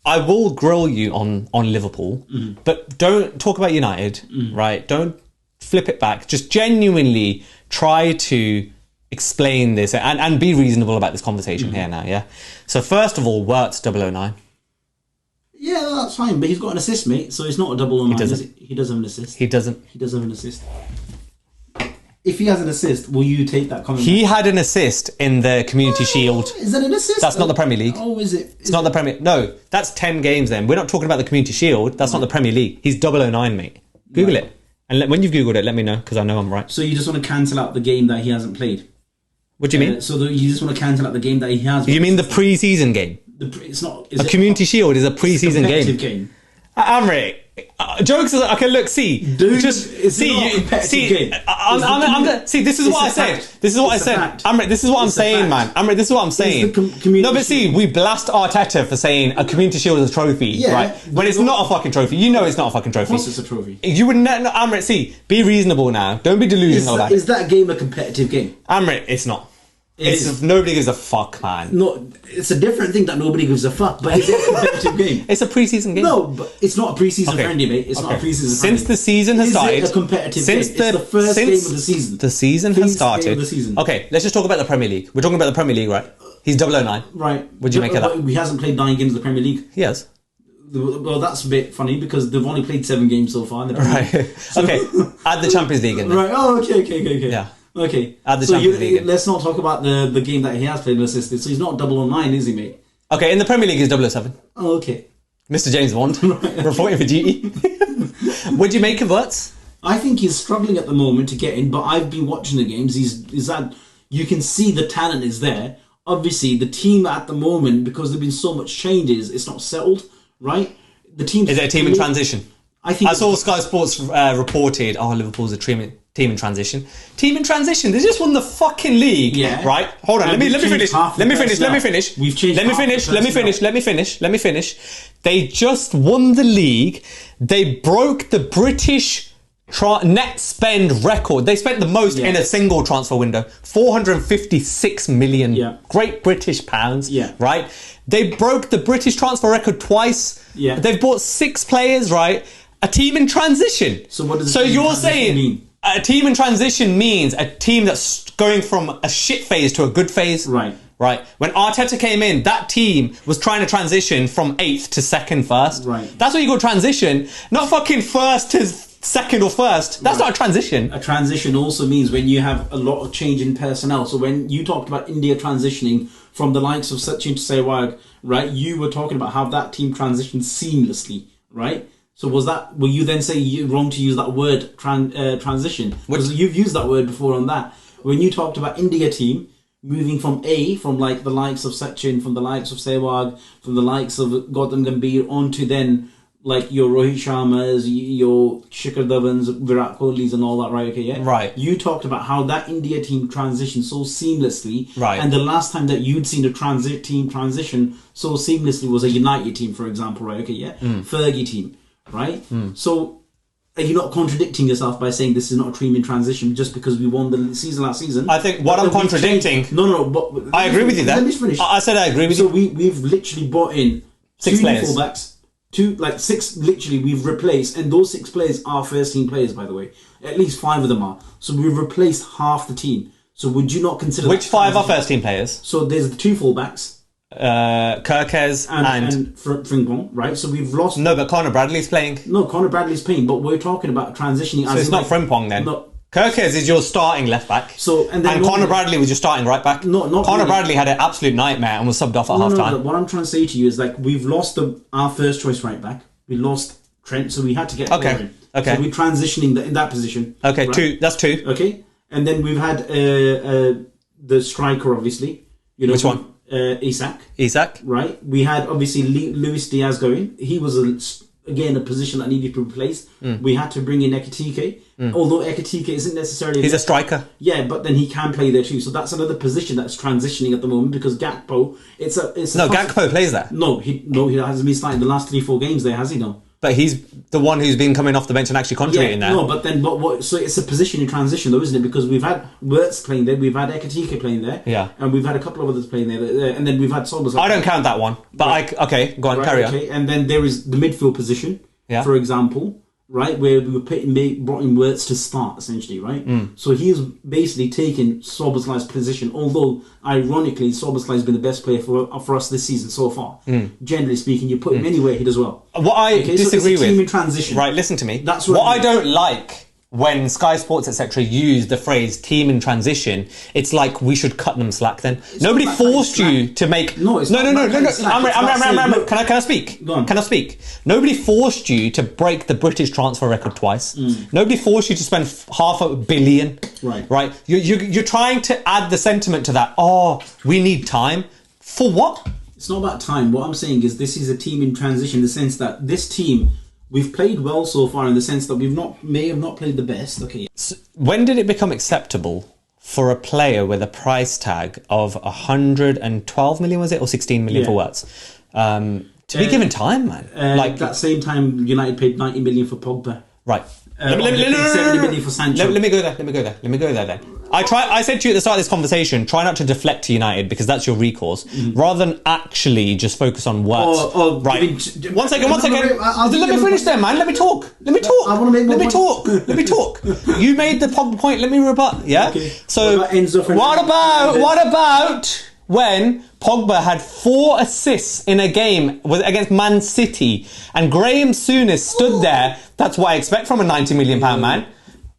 I will grill you on Liverpool, but don't talk about United, right? Don't flip it back. Just genuinely try to explain this and be reasonable about this conversation here now, yeah? So first of all, Wirtz 009. Yeah, that's fine, but he's got an assist, mate, so it's not a 009, is it? He does have an assist. He doesn't. He does have an assist. If he has an assist, will you take that comment? He had an assist in the Community Shield. Is that an assist? That's not the Premier League. Oh, is it? It's not the Premier... No, that's 10 games then. We're not talking about the Community Shield. That's not the Premier League. He's 009, mate. Google it. And when you've Googled it, let me know, because I know I'm right. So you just want to cancel out the game that he hasn't played? What do you mean? So you just want to cancel out the game that he has... You mean the pre-season game? It's not... Community Shield is a pre-season game. Amrit, jokes are okay. Look, see, dude, just it's see, not a competitive game. See, this is what I said. This is what I said. Amrit, this is what I'm saying, man. Amrit, this is what I'm saying. No, but see, we blast Arteta for saying a Community Shield is a trophy, right? When it's not a fucking trophy. You know it's not a fucking trophy. Of course, it's a trophy. You would never, Amrit. See, be reasonable now. Don't be delusional about it. Is that game a competitive game? Amrit, it's not. Nobody gives a fuck, man. No, it's a different thing that nobody gives a fuck, but it's a competitive game. It's a pre-season game. No, but it's not a pre-season friendly, mate. It's not a pre-season friendly. Since the season has started... It's a competitive game. It's the first game of the season. The season has started. Okay, let's just talk about the Premier League. We're talking about the Premier League, right? He's 009. Right. What do you make of that? He hasn't played 9 games of the Premier League. He has. Well, that's a bit funny because they've only played 7 games so far. Right. Okay, add the Champions League in there. Right, oh, okay. Yeah. Okay, add the Champions League in. Let's not talk about the game that he has played and assisted. So he's not 009, is he, mate? Okay, in the Premier League he's 007. Oh, okay. Mr. James Bond, reporting for duty. What do you make of Wirtz? I think he's struggling at the moment to get in, but I've been watching the games. You can see the talent is there. Obviously, the team at the moment, because there've been so much changes, it's not settled, right? The team is it a team in transition? I saw Sky Sports reported, Liverpool's a team in transition. Team in transition. They just won the fucking league. Yeah. Right? Hold on. Let me finish. We've changed. Let me finish. They just won the league. They broke the British net spend record. They spent the most in a single transfer window. 456 million Great British pounds. Yeah. Right? They broke the British transfer record twice. Yeah. They've bought 6 players, right? A team in transition. So what does you're saying mean? A team in transition means a team that's going from a shit phase to a good phase. Right. Right. When Arteta came in, that team was trying to transition from 8th to 2nd first. Right. That's what you call transition. Not fucking first to second or first. That's not a transition. A transition also means when you have a lot of change in personnel. So when you talked about India transitioning from the likes of Sachin to Sehwag, right? You were talking about how that team transitioned seamlessly, right? So will you then say you're wrong to use that word transition? Because you've used that word before on that. When you talked about India team moving from like the likes of Sachin, from the likes of Sehwag, from the likes of Gautam Gambhir onto then like your Rohit Sharmas, your Shikhar Dhawans, Virat Kohlis and all that, right? Okay, yeah? Right. You talked about how that India team transitioned so seamlessly. Right. And the last time that you'd seen a team transition so seamlessly was a United team, for example, right? Okay, yeah? Fergie team, right? So are you not contradicting yourself by saying this is not a team in transition just because we won the season last season? I think what I'm contradicting... No, but... I agree with you there. Let me finish. I said I agree with you. So we've literally bought in 6 players. fullbacks. 6 literally we've replaced, and those 6 players are first team players, by the way. At least 5 of them are. So we've replaced half the team. So would you not consider which 5 are first team players? So there's the 2 fullbacks, Kirkes and Frimpong, right? So we've lost. No, but Conor Bradley's playing. No, Conor Bradley's playing, but we're talking about transitioning. So it's not Frimpong then. No. Kirkes is your starting left back. So and Conor Bradley was your starting right back. No, not Conor really. Bradley had an absolute nightmare and was subbed off at half time. No, what I'm trying to say to you is like we've lost our first choice right back. We lost Trent, so we had to get Okay. So we're transitioning in that position. Okay, right? 2. That's 2. Okay, and then we've had the striker, obviously. You know, which one? Isak. Right. We had obviously Luis Diaz going. He was again a position that needed to be replaced. We had to bring in Ekitike. Although Ekitike isn't necessarily... He's a striker. Yeah, but then he can play there too. So that's another position that's transitioning at the moment because Gakpo... Gakpo plays there. No, he hasn't been starting the last 3-4 games there, has he? No. But he's the one who's been coming off the bench and actually contributing there. No, but then so it's a position in transition though, isn't it? Because we've had Wirtz playing there, we've had Ekitike playing there, and we've had a couple of others playing there, and then we've had Sobers. I don't count that one, but go on, carry on. And then there is the midfield position, for example, right, where we brought in Wirtz to start essentially, right? So he's basically taken Soberslai's position, although ironically Soberslai's been the best player for us this season so far. Generally speaking, you put him anywhere, he does well. What I disagree so it's a team with, in transition. Right, listen to me. That's what I don't like when Sky Sports etc. use the phrase team in transition. It's like we should cut them slack. Then nobody forced you to make. No. Amrit, can I speak? Go on. Can I speak? Nobody forced you to break the British transfer record twice. Nobody forced you to spend $500 million. Right. You're trying to add the sentiment to that. Oh, we need time for what? It's not about time. What I'm saying is this is a team in transition in the sense that this team. We've played well so far in the sense that may have not played the best. Okay. So when did it become acceptable for a player with a price tag of 112 million, was it, or 16 million for Wirtz, to be given time, man? Like that same time, United paid 90 million for Pogba. Right. 70 million for Sancho. Let me go there then. I said to you at the start of this conversation, try not to deflect to United because that's your recourse, rather than actually just focus on Wirtz. Right. One second. Let me finish there, man. Let me talk. I want to make Let me talk. You made the point. Let me rebut. Yeah. Okay. So what about when Pogba had 4 assists in a game against Man City and Graham Souness stood there? That's what I expect from a £90 million man.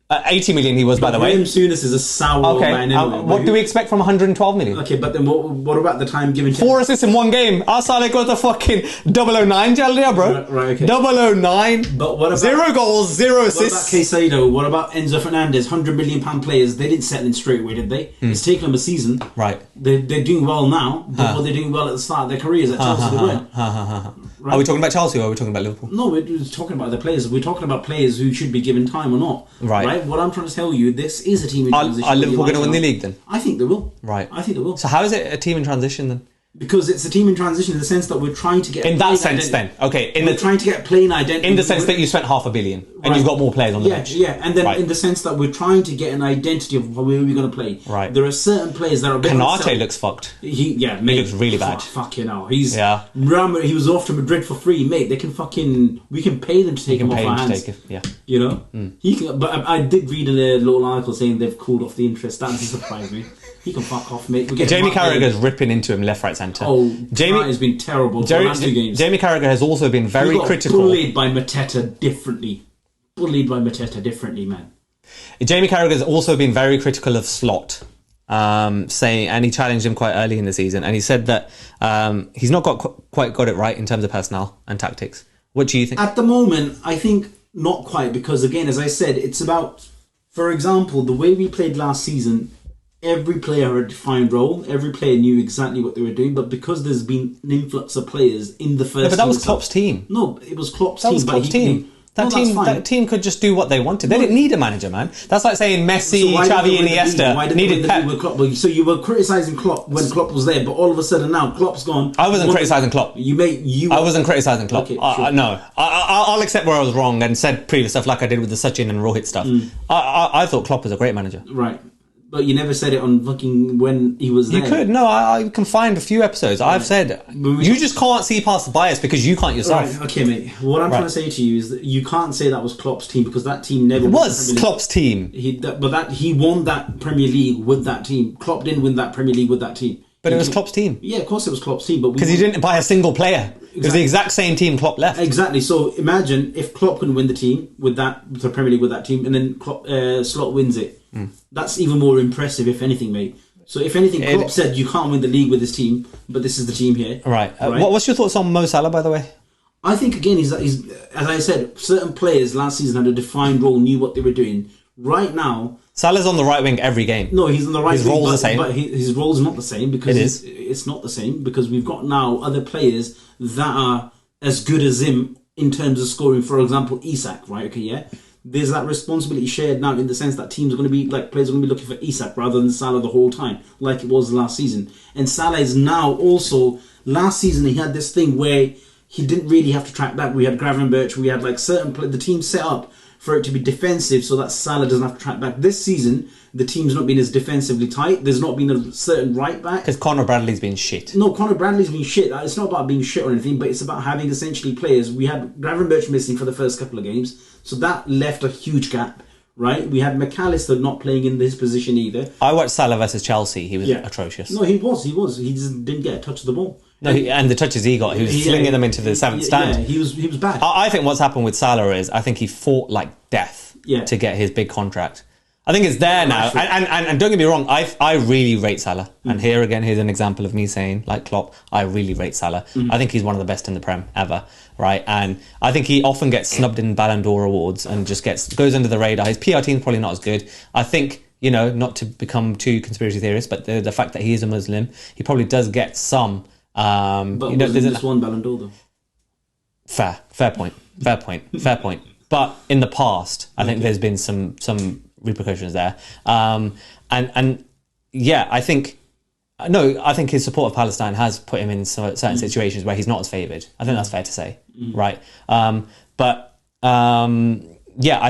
80 million he was, by the way. Graham Souness is a sour man anyway. What do we expect from 112 million? Okay, but then what about the time given? 4 assists in one game. Asale got the fucking 009 jal bro. Right, okay. 009. But what about 0 goals, 0 assists? What about Caicedo? What about Enzo Fernandez? £100 million players. They didn't settle in straight away, did they? It's taken them a season. Right. They're doing well now, but were they doing well at the start of their careers at Chelsea? They weren't. Right? Are we talking about Chelsea or are we talking about Liverpool? No, we're talking about the players. We're talking about players who should be given time or not. Right. What I'm trying to tell you, this is a team in transition. Are Liverpool going to win the league then? I think they will. Right. I think they will. So how is it a team in transition then? Because it's a team in transition in the sense that we're trying to get... In that sense then. Okay. We're trying to get plain identity. In the sense that you spent £500 million and you've got more players on the bench. Yeah. And then in the sense that we're trying to get an identity of where we're going to play. Right. There are certain players that are... Canate looks fucked. He looks really bad. Fucking hell. He was off to Madrid for free, mate. They can fucking... We can pay them to take him off our hands. You know? He can, but I did read in a little article saying they've cooled off the interest. That doesn't surprise me. He can fuck off, mate. Jamie Carragher's ripping into him left, right, centre. Jamie has been terrible for the last 2 games. Jamie Carragher has also been very critical. He got bullied by Mateta differently. bullied by Mateta differently, man. Jamie Carragher's also been very critical of Slot, saying, and he challenged him quite early in the season, and he said that he's not quite got it right in terms of personnel and tactics. What do you think? At the moment, I think not quite, because again, as I said, it's about, for example, the way we played last season. Every player had a defined role. Every player knew exactly what they were doing. But because there's been an influx of players in the first... Yeah, but that was Klopp's team. No, it was Klopp's team. That was Klopp's team. That team could just do what they wanted. They didn't need a manager, man. That's like saying Messi, Xavi, Iniesta needed Pep. So you were criticising Klopp when Klopp was there, but all of a sudden now Klopp's gone. I wasn't criticising Klopp. I wasn't criticising Klopp. Okay, sure. No, I'll accept where I was wrong and said previous stuff like I did with the Sachin and Rohit stuff. I thought Klopp was a great manager. Right. But you never said it on fucking when he was there. You could. No, I can find a few episodes. I've said, you just can't see past the bias because you can't yourself. Right, okay, mate. What I'm trying to say to you is that you can't say that was Klopp's team, because that team never... It was Klopp's team. He won that Premier League with that team. Klopp didn't win that Premier League with that team. But it was Klopp's team. Yeah, of course it was Klopp's team. But because he didn't buy a single player. It was the exact same team Klopp left. Exactly. So imagine if Klopp couldn't win the team with the Premier League with that team, and then Slot wins it. That's even more impressive, if anything, mate. So if anything, Klopp said you can't win the league with this team, but this is the team here. Right. What's your thoughts on Mo Salah, by the way? I think, again, he's as I said, certain players last season had a defined role, knew what they were doing. Right now... Salah's on the right wing every game. No, he's on the right wing. His role's the same. But his role's not the same, because it's not the same, because we've got now other players that are as good as him in terms of scoring. For example, Isak, right? Okay, yeah? There's that responsibility shared now, in the sense that teams are going to be, like, players are going to be looking for Isak rather than Salah the whole time, like it was last season. And Salah is now also... Last season he had this thing where he didn't really have to track back. We had Gravenberch, we had like certain... The team set up for it to be defensive so that Salah doesn't have to track back. This season, the team's not been as defensively tight. There's not been a certain right back. Because Conor Bradley's been shit. No, Conor Bradley's been shit. It's not about being shit or anything, but it's about having essentially players. We had Gravenberch missing for the first couple of games, so that left a huge gap, right? We had McAllister not playing in this position either. I watched Salah versus Chelsea. He was atrocious. No, he was. He just didn't get a touch of the ball. No, and the touches he got, he was flinging them into the seventh stand. Yeah, he was bad. I think what's happened with Salah is I think he fought like death to get his big contract. I think it's there now. And don't get me wrong, I really rate Salah. And here again, here's an example of me saying, like Klopp, I really rate Salah. I think he's one of the best in the Prem ever, right? And I think he often gets snubbed in Ballon d'Or awards and just goes under the radar. His PR team's probably not as good. I think, you know, not to become too conspiracy theorist, but the fact that he is a Muslim, he probably does get some... but you know, there's just one Ballon d'Or though. Fair point. But in the past, I think there's been some repercussions there. I think his support of Palestine has put him in certain situations where he's not as favoured. I think that's fair to say, right? I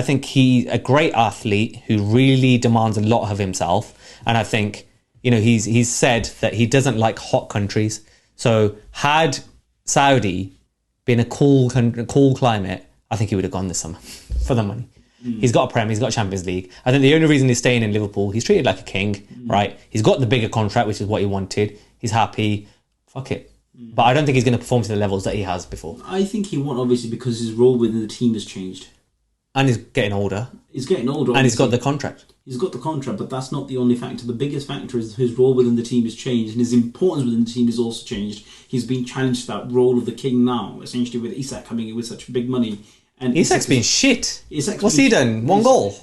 think he's a great athlete who really demands a lot of himself, and I think, you know, he's said that he doesn't like hot countries. So had Saudi been a cool climate, I think he would have gone this summer for the money. He's got a Prem, he's got a Champions League. I think the only reason he's staying in Liverpool, he's treated like a king, right? He's got the bigger contract, which is what he wanted. He's happy. Fuck it. But I don't think he's going to perform to the levels that he has before. I think he won't, obviously, because his role within the team has changed. And he's getting older. He's getting older. And he's got the contract. He's got the contract, but that's not the only factor. The biggest factor is his role within the team has changed, and his importance within the team has also changed. He's been challenged to that role of the king now, essentially, with Isak coming in with such big money. And Isak's been shit. What's he done? One goal?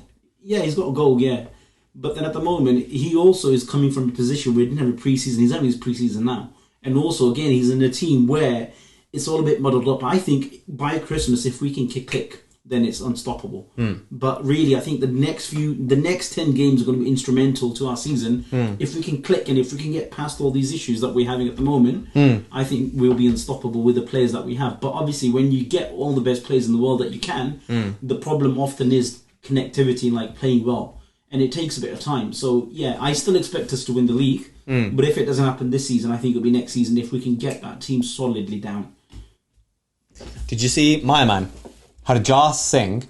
Yeah, he's got a goal, yeah. But then at the moment, he also is coming from a position where he didn't have a pre-season. He's having his pre-season now. And also, again, he's in a team where it's all a bit muddled up. I think by Christmas, if we can click, then it's unstoppable. But really, I think the next 10 games are going to be instrumental to our season. If we can click and if we can get past all these issues that we're having at the moment, I think we'll be unstoppable with the players that we have. But obviously, when you get all the best players in the world that you can, the problem often is connectivity and like playing well. And it takes a bit of time. So, yeah, I still expect us to win the league. But if it doesn't happen this season, I think it'll be next season if we can get that team solidly down. Did you see my man? Harjas Singh,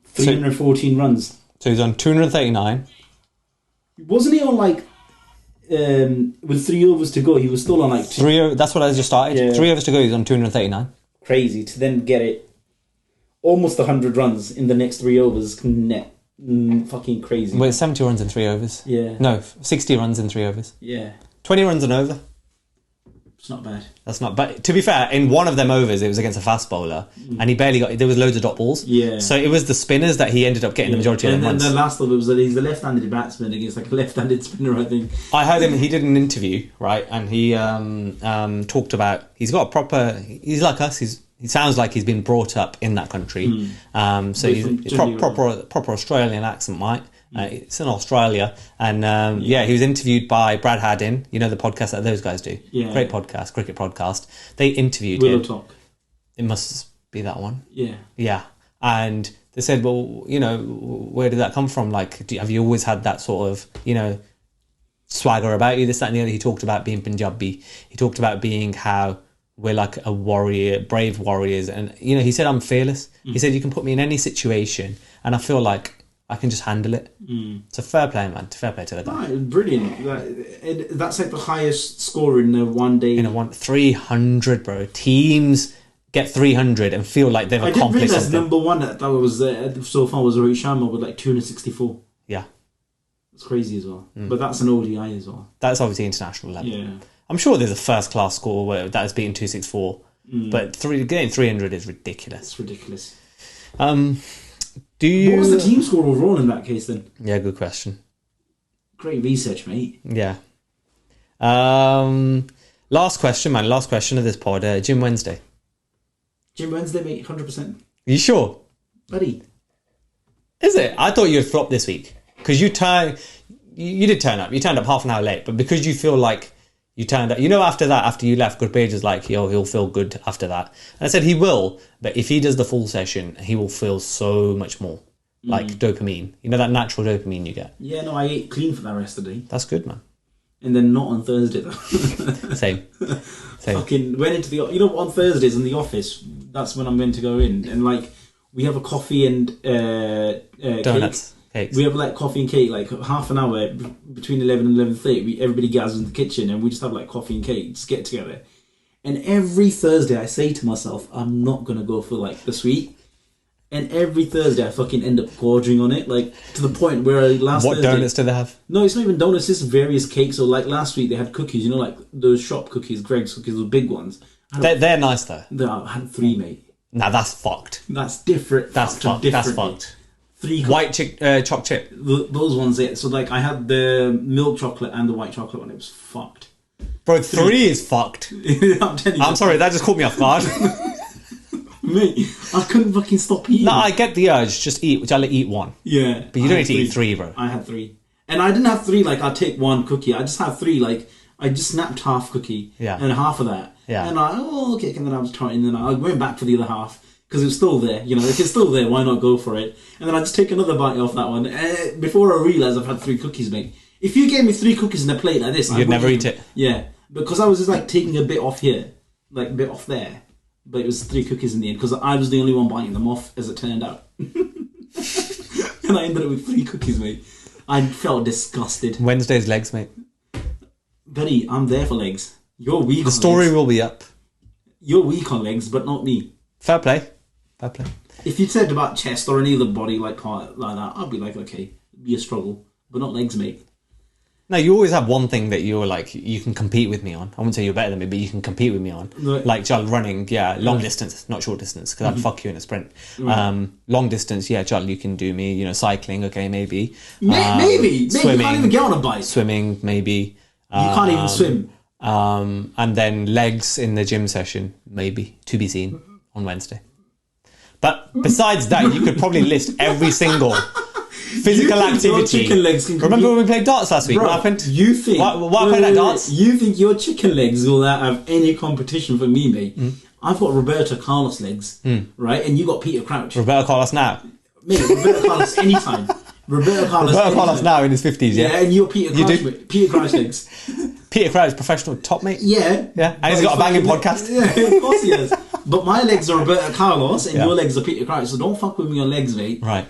314 runs. So he's on 239. Wasn't he on like with 3 overs to go? He was still on like two. That's what I just started. Yeah. 3 overs to go. He's on 239. Crazy to then get it almost 100 runs in the next 3 overs. Net. Fucking crazy. Well, it's 70 runs in 3 overs. Yeah. No, 60 runs in 3 overs. Yeah. 20 runs an over. It's not bad. That's not... But to be fair, in one of them overs, it was against a fast bowler, and he barely got... There was loads of dot balls. Yeah. So it was the spinners that he ended up getting the majority of them runs. And the last of it was that he's a left-handed batsman against like a left-handed spinner, I think. I heard him... He did an interview, right? And he talked about... He's got a proper... He's like us. He sounds like he's been brought up in that country. So he's proper Australian accent, right? It's in Australia, and he was interviewed by Brad Haddin. You know the podcast that those guys do. Yeah. Great podcast, cricket podcast. They interviewed Willow him. Talk. It must be that one. Yeah. Yeah, and they said, well, you know, where did that come from? Like, have you always had that sort of, you know, swagger about you? This, that, and the other. He talked about being Punjabi. He talked about being how we're like a warrior, brave warriors, and you know, he said I'm fearless. He said you can put me in any situation, and I feel like I can just handle it. It's a fair play, man. Fair play to the guy. Right, brilliant. That's like the highest score in a one day. 300, bro. Teams get 300 and feel like they've accomplished something. Number one that was so far was Rohit Sharma with like 264. Yeah. It's crazy as well. But that's an ODI as well. That's obviously international level. Yeah. I'm sure there's a first class score where that has beaten 264. But getting 300 is ridiculous. It's ridiculous. What was the team score overall in that case then? Yeah, good question. Great research, mate. Yeah. Last question, man. Last question of this pod. Jim Wednesday. Jim Wednesday, mate. 100%. You sure? Buddy. Is it? I thought you'd flop this week. Because you did turn up. You turned up half an hour late. But because you feel like you turned up... You know, after you left, Goodpage was like, yo, he'll feel good after that. And I said he will. But if he does the full session, he will feel so much more. Like dopamine. You know that natural dopamine you get? Yeah, no, I ate clean for that rest of the day. That's good, man. And then not on Thursday, though. Same. Fucking went into the... You know, on Thursdays in the office, that's when I'm going to go in. And, like, we have a coffee and donuts. Cakes. We have, like, coffee and cake, like, half an hour between 11 and 11:30. Everybody gathers in the kitchen and we just have, like, coffee and cake, just get together. And every Thursday I say to myself, I'm not going to go for, like, the sweet. And every Thursday I fucking end up gorging on it, like, to the point where last What Thursday... donuts do they have? No, it's not even donuts, it's various cakes. So, like, last week they had cookies, you know, like, those shop cookies, Greg's cookies, those big ones. They're nice, though. I had 3, mate. Nah, that's fucked. That's different. That's fucked. That's fucked. 3 white choc chip. Those ones, yeah. So, like, I had the milk chocolate and the white chocolate one. It was fucked. Bro, 3 is fucked. I'm telling you. I'm sorry, that just caught me off guard. Mate, I couldn't fucking stop eating. No, I get the urge. Just eat, which I'll eat 1. Yeah. But you don't need to eat 3, bro. I had 3. And I didn't have 3, like, I'd take 1 cookie. I just had 3, like, I just snapped half cookie. Yeah. And half of that. Yeah. And okay. And then I was trying, and then I went back for the other half. Because it was still there, you know, if it's still there, why not go for it? And then I just take another bite off that one. Before I realise I've had 3 cookies, mate. If you gave me 3 cookies in a plate like this... You'd never eat it. Yeah, because I was just like taking a bit off here, like a bit off there. But it was 3 cookies in the end, because I was the only one biting them off, as it turned out. And I ended up with 3 cookies, mate. I felt disgusted. Wednesday's legs, mate. Buddy, I'm there for legs. You're weak on legs. The story will be up. You're weak on legs, but not me. Fair play. Fair play. If you'd said about chest or any other body like part like that, I'd be like, okay, be a struggle, but not legs, mate. No, you always have one thing that you're like, you can compete with me on. I wouldn't say you're better than me, but you can compete with me on. Right. Like, Charles, running, long distance, not short distance, because I'd fuck you in a sprint. Right. Long distance, Charles, you can do me. You know, cycling, okay, maybe. Maybe. Swimming, you can't even get on a bike. Swimming, maybe. You can't even swim. And then legs in the gym session, maybe, to be seen on Wednesday. But besides that, you could probably list every single physical activity. Remember when we played darts last week? Bro, what happened? You think... What happened at darts? You think your chicken legs will have any competition for me, mate? I've got Roberto Carlos legs, right? And you got Peter Crouch. Roberto Carlos now. Mate, Roberto Carlos anytime. Roberto Carlos now in his 50s, yeah? Yeah, and you're Peter Crouch, mate. Peter Crouch legs. Peter Crouch, professional top, mate? Yeah. Yeah, and he's got a banging podcast. Yeah, of course he has. But my legs are Roberto Carlos and your legs are Peter Crouch, so don't fuck with me on legs, mate. Right.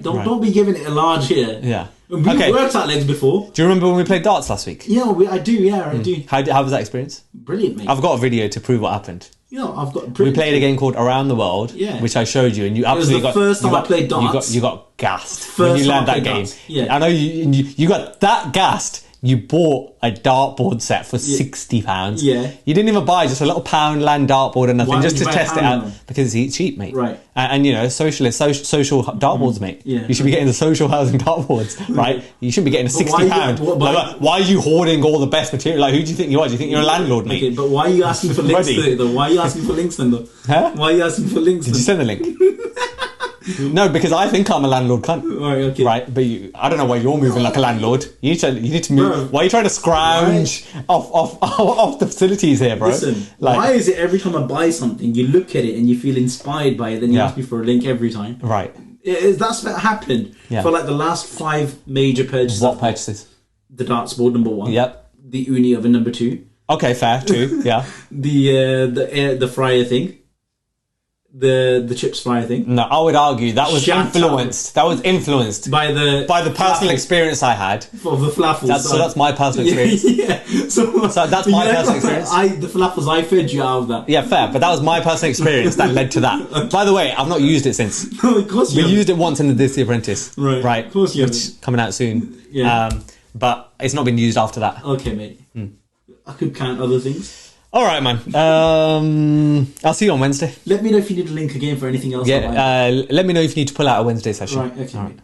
Don't be giving it a large here. Yeah. We've worked out legs before. Do you remember when we played darts last week? Yeah, I do. How was that experience? Brilliant, mate. I've got a video to prove what happened. I've got. We played a game called Around the World, which I showed you, and you absolutely got. It was the first time I played darts. You got gassed when you learned that game. Yeah. I know you got that gassed. You bought a dartboard set for £60. Yeah. You didn't even buy just a little £1 dartboard and nothing. Why just did to you buy test it out because it's cheap, mate. Right. And social dartboards, mate. Yeah. You should be getting the social housing dartboards, right? You shouldn't be getting £60. Why are you hoarding all the best material? Like, who do you think you are? Do you think you're a landlord, mate? Okay, but why are you asking for links to it, though? Why are you asking for links then, though? Huh? Why are you asking for links? Did you send the link? No, because I think I'm a landlord cunt. Right, okay. Right, but I don't know why you're moving like a landlord. You need to move. Bro, why are you trying to scrounge off the facilities here, bro? Listen, why is it every time I buy something, you look at it and you feel inspired by it, then you ask me for a link every time? Right. That's what happened for like the last 5 major purchases. What purchases? The darts board, number 1. Yep. The uni oven, number 2. Okay, fair. 2. Yeah. the fryer thing. The chips fryer thing. No, I would argue that was influenced. That was influenced by the personal experience I had of the falafels. So that's my personal experience. Yeah. So that's my personal experience. The falafels, I fed you out of that. Yeah, fair. But that was my personal experience that led to that. By the way, I've not used it since. No, of course you We used it once in the Disney Apprentice. Right. Of course you which coming out soon. Yeah. But it's not been used after that. Okay, mate. I could count other things. All right, man. I'll see you on Wednesday. Let me know if you need a link again for anything else. Yeah, let me know if you need to pull out a Wednesday session. Right, okay. All right.